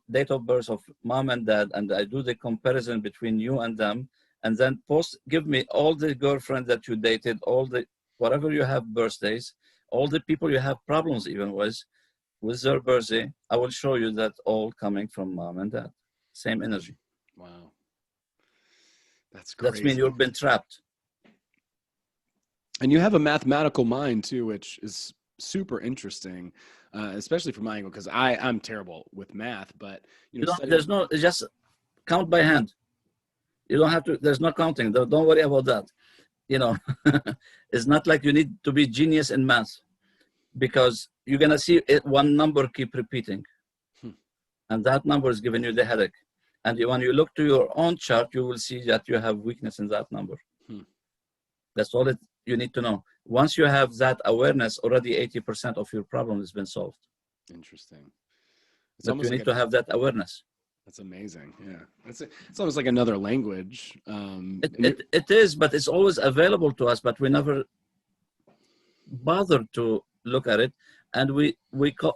date of birth of mom and dad, and I do the comparison between you and them, and then give me all the girlfriends that you dated, all the, whatever you have birthdays, all the people you have problems even with their birthday, I will show you that all coming from mom and dad. Same energy. Wow. That's great. That means you've been trapped. And you have a mathematical mind too, which is super interesting, especially from my angle, because I'm terrible with math. But you know, it's just count by hand. You don't have to. There's no counting. Don't worry about that. You know, it's not like you need to be genius in math, because you're gonna see one number keep repeating, and that number is giving you the headache. And when you look to your own chart, you will see that you have weakness in that number. That's all you need to know. Once you have that awareness, already 80% of your problem has been solved. Interesting. But you need to have that awareness. That's amazing. Yeah. It's almost like another language. It is, but it's always available to us, but we never bother to look at it. And we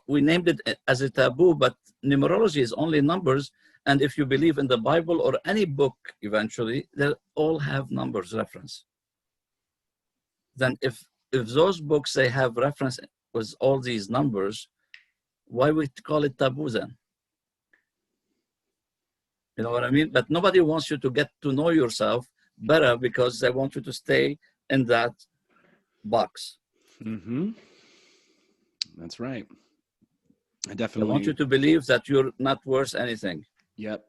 named it as a taboo, but numerology is only numbers. And if you believe in the Bible or any book, eventually, they all have numbers reference. then if those books, they have reference with all these numbers, why we call it taboo then? You know what I mean? But nobody wants you to get to know yourself better because they want you to stay in that box. Mm-hmm. That's right. I They definitely want you to believe that you're not worth anything. Yep.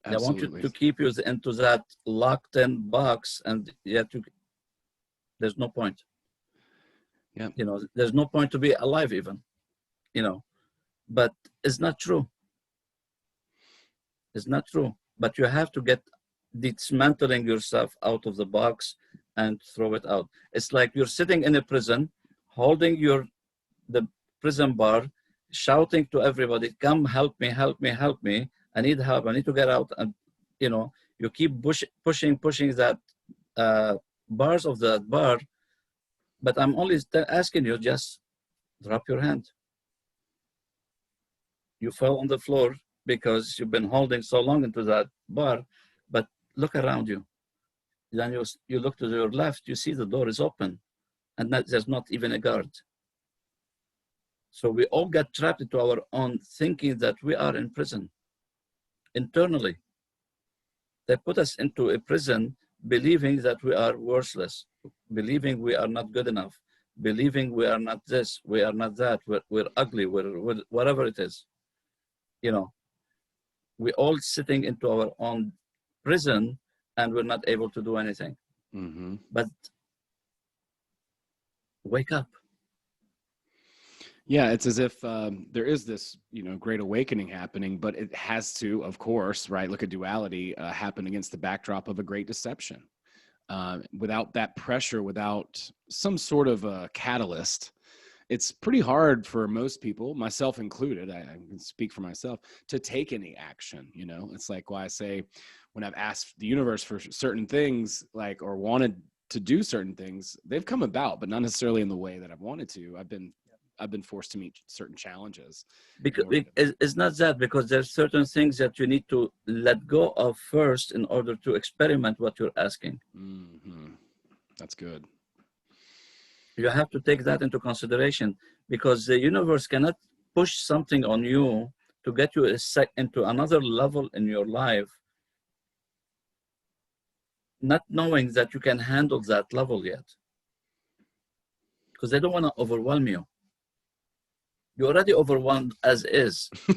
They want Absolutely. you to keep you into that locked in box, and yet there's no point. Yeah. You know, there's no point to be alive even, you know, but it's not true. It's not true. But you have to get dismantling yourself out of the box and throw it out. It's like you're sitting in a prison, holding the prison bar, shouting to everybody, come help me, help me, help me. I need help. I need to get out. And, you know, you keep pushing that bars of the bar. But I'm only asking you, just drop your hand. You fell on the floor because you've been holding so long into that bar, but look around you. Then you look to your left, you see the door is open, and there's not even a guard. So we all get trapped into our own thinking that we are in prison. Internally, they put us into a prison believing that we are worthless, believing we are not good enough, believing we are not this, we are not that, we're ugly, we're whatever it is. You know, we're all sitting into our own prison and we're not able to do anything. Mm-hmm. But wake up. Yeah, it's as if there is this, great awakening happening, but it has to, of course, right? Look at duality happen against the backdrop of a great deception. Without that pressure, without some sort of a catalyst, it's pretty hard for most people, myself included, I can speak for myself, to take any action. It's like why I say when I've asked the universe for certain things, like, or wanted to do certain things, they've come about, but not necessarily in the way that I've wanted to. I've been forced to meet certain challenges. Because it's not that, because there's certain things that you need to let go of first in order to experiment what you're asking. Mm-hmm. That's good. You have to take that into consideration, because the universe cannot push something on you to get you into another level in your life, not knowing that you can handle that level yet, because they don't want to overwhelm you. You're already overwhelmed as is. You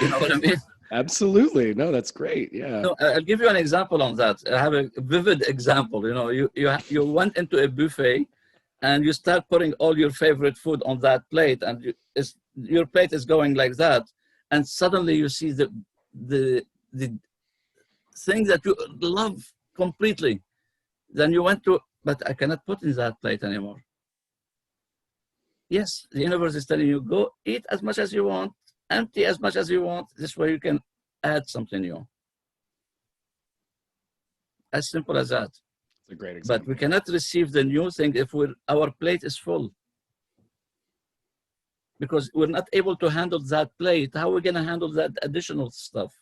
know what I mean? Absolutely. No, that's great. Yeah. No, I'll give you an example on that. I have a vivid example. You went into a buffet and you start putting all your favorite food on that plate, and your plate is going like that, and suddenly you see the thing that you love completely. Then you went to, but I cannot put in that plate anymore. Yes, the universe is telling you, go eat as much as you want, empty as much as you want. This way you can add something new. As simple as that. It's a great example. But we cannot receive the new thing if our plate is full. Because we're not able to handle that plate. How are we going to handle that additional stuff?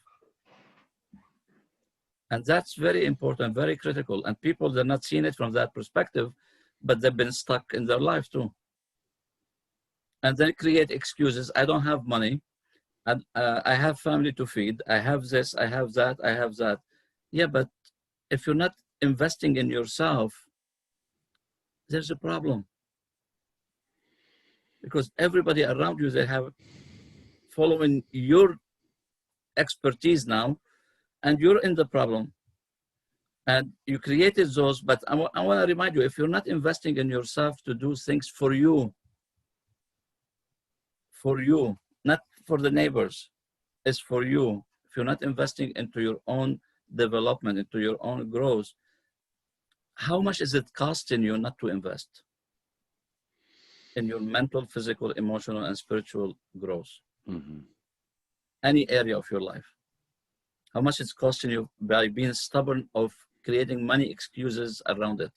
And that's very important, very critical. And people, they're not seeing it from that perspective, but they've been stuck in their life too. And then create excuses. I don't have money. I have family to feed. I have this, I have that, I have that. Yeah, but if you're not investing in yourself, there's a problem. Because everybody around you, they have following your expertise now, and you're in the problem. And you created those, but I want to remind you, if you're not investing in yourself to do things for you, not for the neighbors, it's for you. If you're not investing into your own development, into your own growth, how much is it costing you not to invest in your mental, physical, emotional, and spiritual growth? Mm-hmm. Any area of your life. How much it's costing you by being stubborn of creating many excuses around it?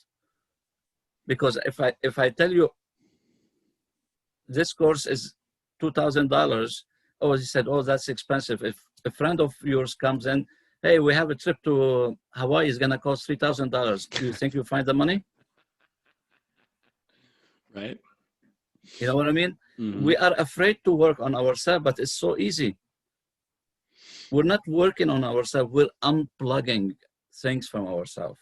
Because if I tell you this course is $2,000, oh, he said, oh, that's expensive. If a friend of yours comes in Hey, we have a trip to Hawaii. It's going to cost $3,000. Do you think you'll find the money? Right. You know what I mean? Mm-hmm. We are afraid to work on ourselves, but it's so easy. We're not working on ourselves. We're unplugging things from ourselves.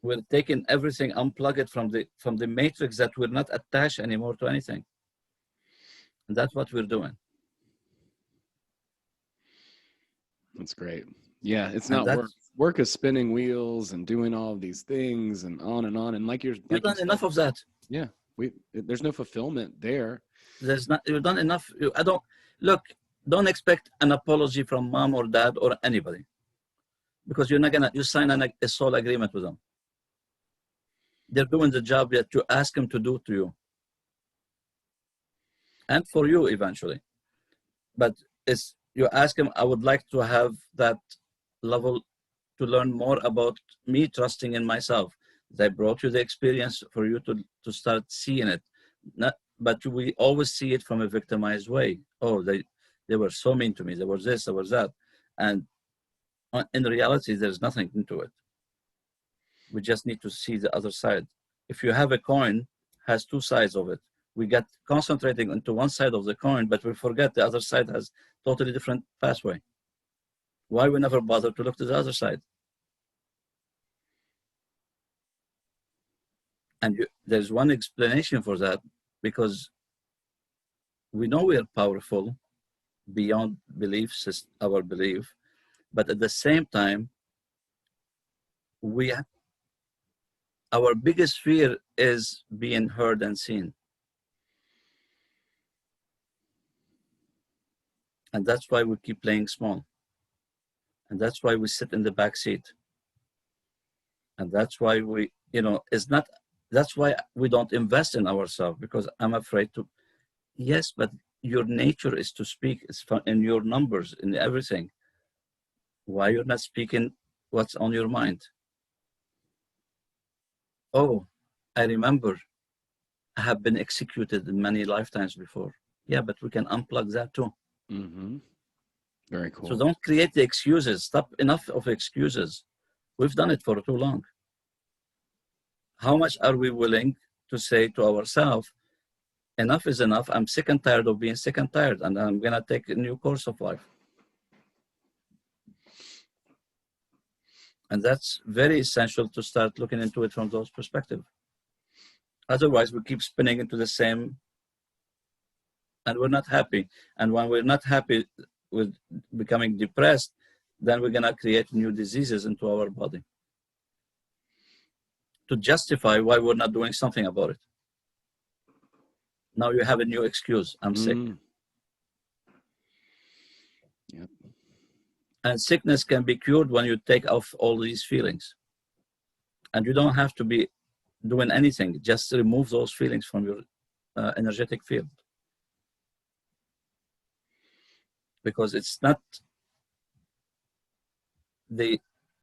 We're taking everything, unplug it from the matrix that we're not attached anymore to anything. And that's what we're doing. That's great. Yeah, it's not work. Work is spinning wheels and doing all of these things and on and on. And you've done enough of that. Yeah, there's no fulfillment there. You've done enough. Don't expect an apology from mom or dad or anybody, because you sign a soul agreement with them. They're doing the job that you ask them to do to you, and for you eventually. But you ask them, I would like to have that level to learn more about me trusting in myself. They brought you the experience for you to start seeing it. But we always see it from a victimized way. Oh, they were so mean to me. There was this, there was that. And in reality, there's nothing into it. We just need to see the other side. If you have a coin, has two sides of it. We get concentrating into one side of the coin, but we forget the other side has totally different pathway. Why we never bother to look to the other side? And there's one explanation for that, because we know we are powerful beyond beliefs, our belief, but at the same time, our biggest fear is being heard and seen. And that's why we keep playing small. And that's why we sit in the back seat. And that's why that's why we don't invest in ourselves, because I'm afraid to. Yes, but your nature is to speak. It's in your numbers, in everything. Why you're not speaking what's on your mind? Oh, I remember I have been executed in many lifetimes before. Yeah, but we can unplug that too. Mm-hmm. Very cool. So don't create the excuses. Stop, enough of excuses. We've done it for too long. How much are we willing to say to ourselves, enough is enough. I'm sick and tired of being sick and tired, and I'm going to take a new course of life. And that's very essential to start looking into it from those perspectives. Otherwise, we keep spinning into the same, and we're not happy. And when we're not happy with becoming depressed, then we're going to create new diseases into our body to justify why we're not doing something about it. Now you have a new excuse. I'm sick. Yep. And sickness can be cured when you take off all these feelings. And you don't have to be doing anything. Just remove those feelings from your energetic field. Because it's not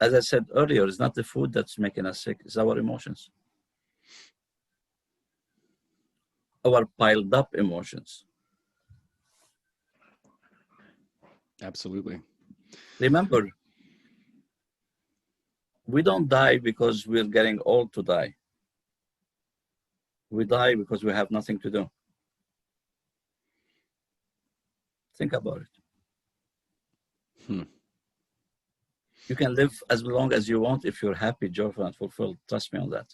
as I said earlier, it's not the food that's making us sick. It's our emotions. Our piled up emotions. Absolutely. Remember, we don't die because we're getting old to die. We die because we have nothing to do. Think about it. You can live as long as you want if you're happy, joyful, and fulfilled. Trust me on that.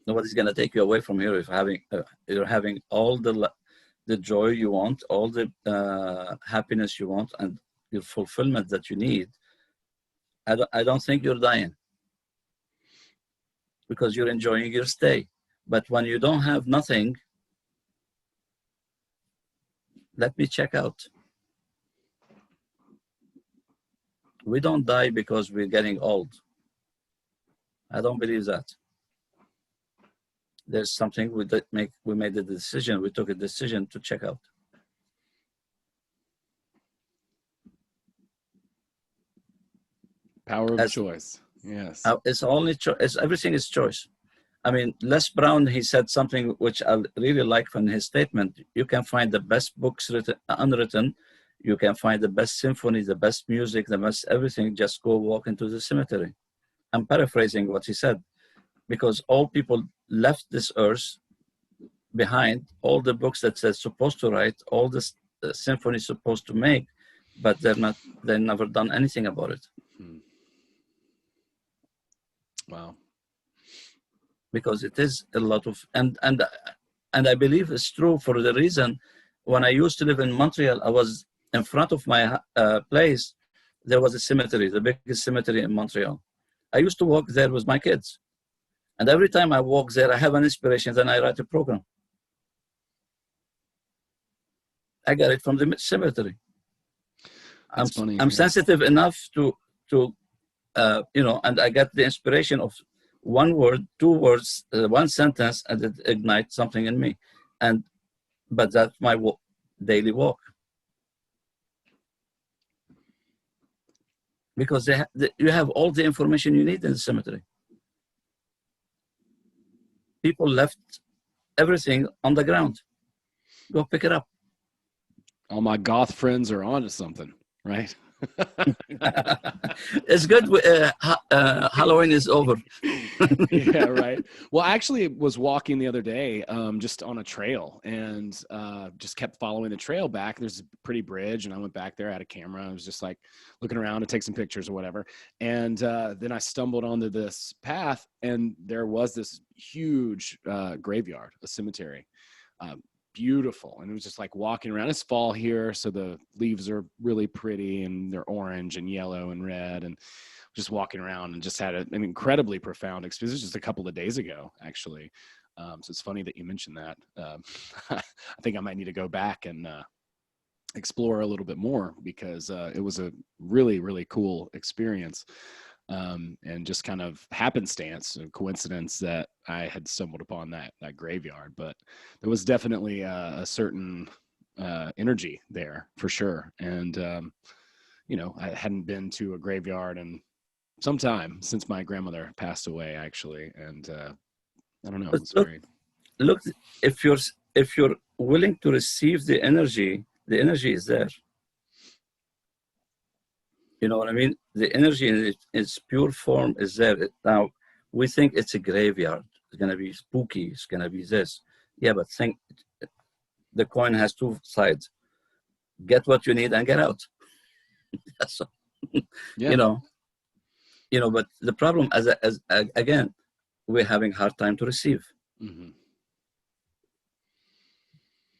Nobody's going to take you away from here if you're having all the joy you want, all the happiness you want, and your fulfillment that you need. I don't think you're dying, because you're enjoying your stay. But when you don't have nothing, let me check out. We don't die because we're getting old. I don't believe that. There's something we made the decision. We took a decision to check out. Power of choice. Yes. It's only choice. Everything is choice. I mean, Les Brown, he said something which I really like from his statement. You can find the best books unwritten. You can find the best symphony, the best music, the best everything. Just go walk into the cemetery. I'm paraphrasing what he said, because all people left this earth behind, all the books that they're supposed to write, all the symphonies supposed to make, but they've never done anything about it. Wow. Because it is a lot of, and I believe it's true for the reason, when I used to live in Montreal, I was in front of my place, there was a cemetery, the biggest cemetery in Montreal. I used to walk there with my kids. And every time I walk there, I have an inspiration, then I write a program. I got it from the cemetery. I'm sensitive enough to and I got the inspiration of one word, two words, one sentence, and it ignites something in me. But that's my daily walk. Because you have all the information you need in the cemetery. People left everything on the ground. Go pick it up. All my goth friends are onto something, right? It's good. Halloween is over. Yeah, right. Well, I actually was walking the other day, just on a trail, and just kept following the trail back. There's a pretty bridge, and I went back there. I had a camera. I was just like looking around to take some pictures or whatever. And then I stumbled onto this path, and there was this huge graveyard, a cemetery. Beautiful. And it was just like walking around. It's fall here, so the leaves are really pretty, and they're orange and yellow and red, and just walking around, and just had an incredibly profound experience. This was just a couple of days ago, actually. So it's funny that you mentioned that. I think I might need to go back and explore a little bit more, because it was a really, really cool experience. And just kind of happenstance and coincidence that I had stumbled upon that graveyard, but there was definitely a certain energy there for sure. And, I hadn't been to a graveyard in some time since my grandmother passed away, actually. And I don't know. It's look, if you're willing to receive the energy is there. You know what I mean? The energy in its pure form is there. Now, we think it's a graveyard. It's going to be spooky. It's going to be this. Yeah, but think the coin has two sides. Get what you need and get out. That's all. Yeah. But the problem, as again, we're having a hard time to receive. Mm-hmm.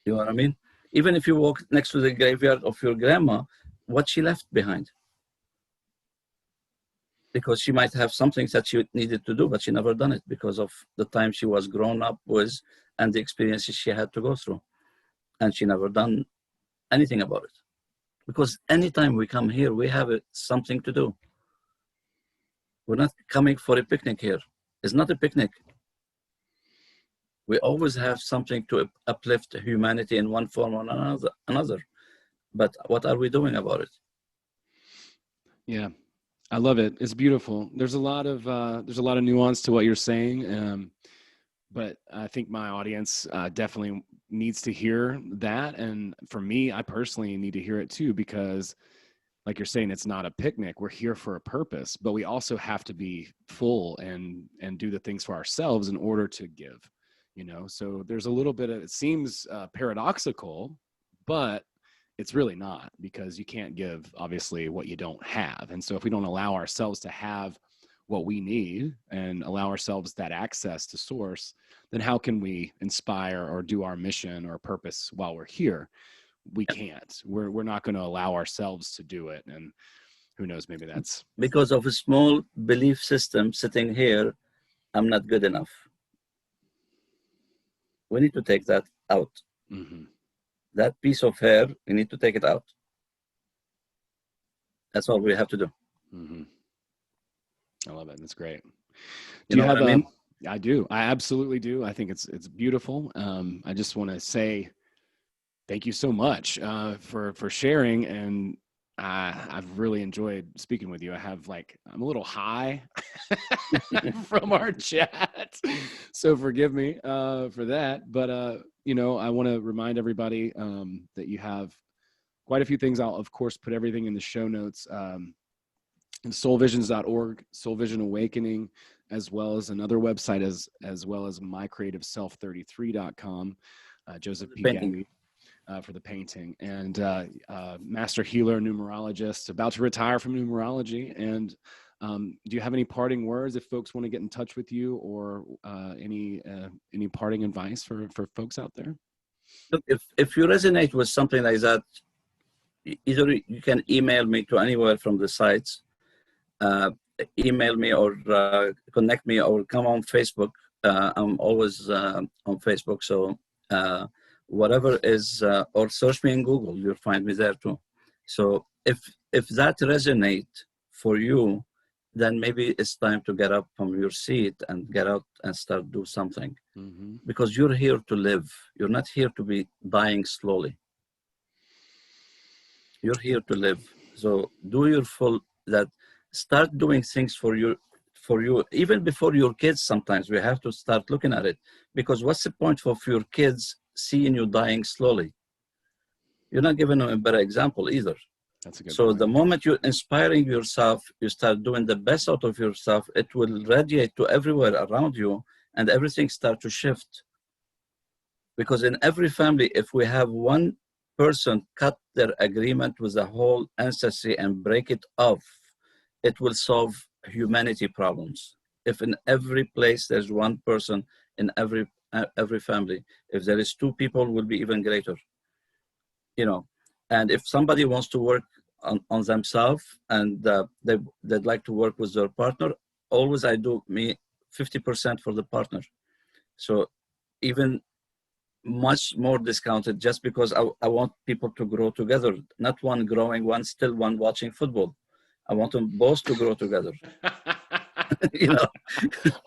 You know what I mean? Even if you walk next to the graveyard of your grandma, what she left behind. Because she might have something that she needed to do, but she never done it because of the time she was grown up with and the experiences she had to go through. And she never done anything about it. Because anytime we come here, we have something to do. We're not coming for a picnic here. It's not a picnic. We always have something to uplift humanity in one form or another. But what are we doing about it? Yeah. I love it. It's beautiful. There's a lot of nuance to what you're saying, but I think my audience definitely needs to hear that. And for me, I personally need to hear it too, because, like you're saying, it's not a picnic. We're here for a purpose, but we also have to be full and do the things for ourselves in order to give. So there's a little bit of, it seems paradoxical, but it's really not, because you can't give, obviously, what you don't have. And so if we don't allow ourselves to have what we need and allow ourselves that access to source, then how can we inspire or do our mission or purpose while we're here? We can't. We're not going to allow ourselves to do it. And who knows, maybe that's because of a small belief system sitting here. I'm not good enough. We need to take that out. Mm-hmm. That piece of hair, we need to take it out. That's all we have to do. Mm-hmm. I love it. That's great. Do you have what I mean? I do. I absolutely do. I think it's beautiful. I just want to say thank you so much for sharing. And I've really enjoyed speaking with you. I'm a little high from our chat, so forgive me for that. But I want to remind everybody that you have quite a few things. I'll, of course, put everything in the show notes. Soulvisions.org, Soul Vision Awakening, as well as another website, as well as mycreativeself33.com. Joseph P. Ghabi for the painting, and master healer, numerologist, about to retire from numerology. And do you have any parting words if folks want to get in touch with you, or any parting advice for folks out there? Look, if you resonate with something like that, either you can email me to anywhere from the sites, email me, or connect me, or come on Facebook. I'm always on Facebook, so whatever is, or search me in Google, you'll find me there too. So if that resonates for you, then maybe it's time to get up from your seat and get out and start do something. Mm-hmm. Because you're here to live. You're not here to be dying slowly. You're here to live. So do your full, that start doing things for you, even before your kids. Sometimes we have to start looking at it, because what's the point of your kids seeing you dying slowly? You're not giving them a better example either. That's a good so point. The moment you're inspiring yourself, you start doing the best out of yourself, it will radiate to everywhere around you, and everything start to shift. Because in every family, if we have one person cut their agreement with the whole ancestry and break it off, it will solve humanity problems. If in every place there's one person, in every family, if there is two people, will be even greater. You know, and if somebody wants to work on themselves, and they'd like to work with their partner, always I do me 50% for the partner. So even much more discounted, just because I want people to grow together, not one growing, one still, one watching football. I want them both to grow together. You know.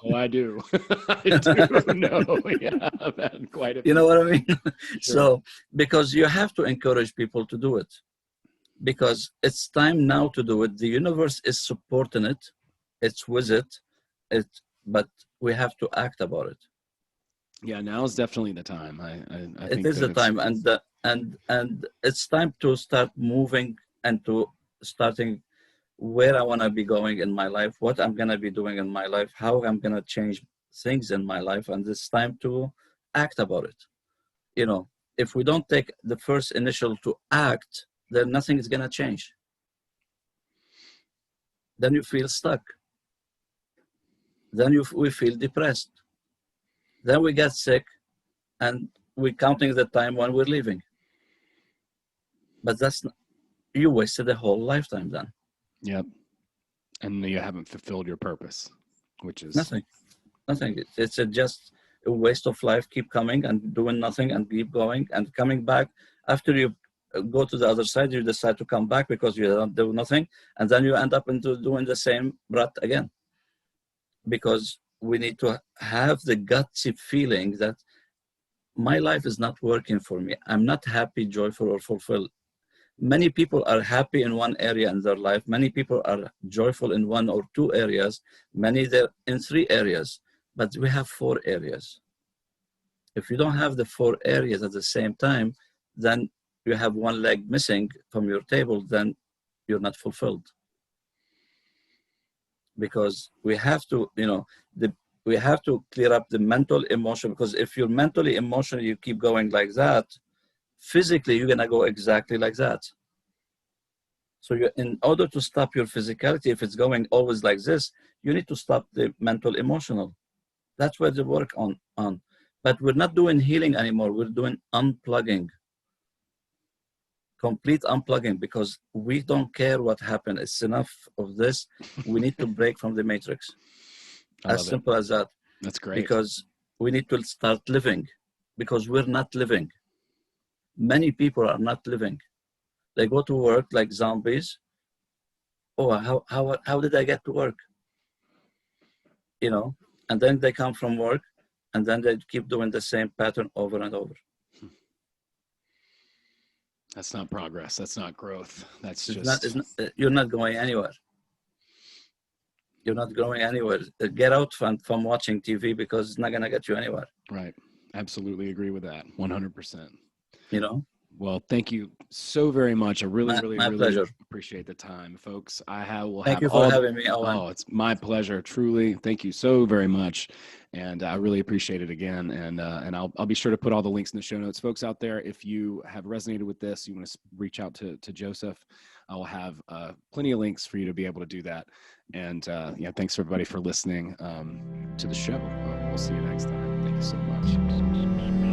Oh, I do. I do know. Yeah, I've had quite a few. You know what I mean? Sure. So, because you have to encourage people to do it, because it's time now to do it. The universe is supporting it. It's with it. But we have to act about it. Yeah, now is definitely the time. I think it is the time, and it's time to start moving and to starting where I want to be going in my life, what I'm going to be doing in my life, how I'm going to change things in my life, and it's time to act about it. You know, if we don't take the first initial to act, then nothing is going to change. Then you feel stuck. Then we feel depressed. Then we get sick, and we're counting the time when we're leaving. But you wasted a whole lifetime then. Yep. And you haven't fulfilled your purpose, which is nothing. It's just a waste of life. Keep coming and doing nothing, and keep going and coming back. After you go to the other side, you decide to come back because you don't do nothing, and then you end up into doing the same rut again. Because we need to have the gutsy feeling that my life is not working for me. I'm not happy, joyful, or fulfilled. Many people are happy in one area in their life. Many people are joyful in one or two areas. Many they're in 3 areas. But we have 4 areas. If you don't have the 4 areas at the same time, then you have one leg missing from your table, then you're not fulfilled. Because we have to, we have to clear up the mental, emotion, because if you're mentally, emotionally, you keep going like that, physically, you're going to go exactly like that. So in order to stop your physicality, if it's going always like this, you need to stop the mental, emotional. That's where the work on. But we're not doing healing anymore. We're doing unplugging. Complete unplugging, because we don't care what happened. It's enough of this. We need to break from the matrix. As simple as that. That's great. Because we need to start living, because we're not living. Many people are not living. They go to work like zombies. Oh, how did I get to work? And then they come from work, and then they keep doing the same pattern over and over. That's not progress. That's not growth. That's you're not going anywhere. You're not going anywhere. Get out from watching TV, because it's not going to get you anywhere. Right. Absolutely agree with that. 100%. Well, thank you so very much. I really, My really pleasure. appreciate the time, folks. Will Thank have you for all. having me, Owen. Oh, it's my pleasure. Truly, thank you so very much, and I really appreciate it again. And I'll be sure to put all the links in the show notes, folks out there. If you have resonated with this, you want to reach out to Joseph. I will have plenty of links for you to be able to do that. And yeah, thanks everybody for listening to the show. We'll see you next time. Thank you so much.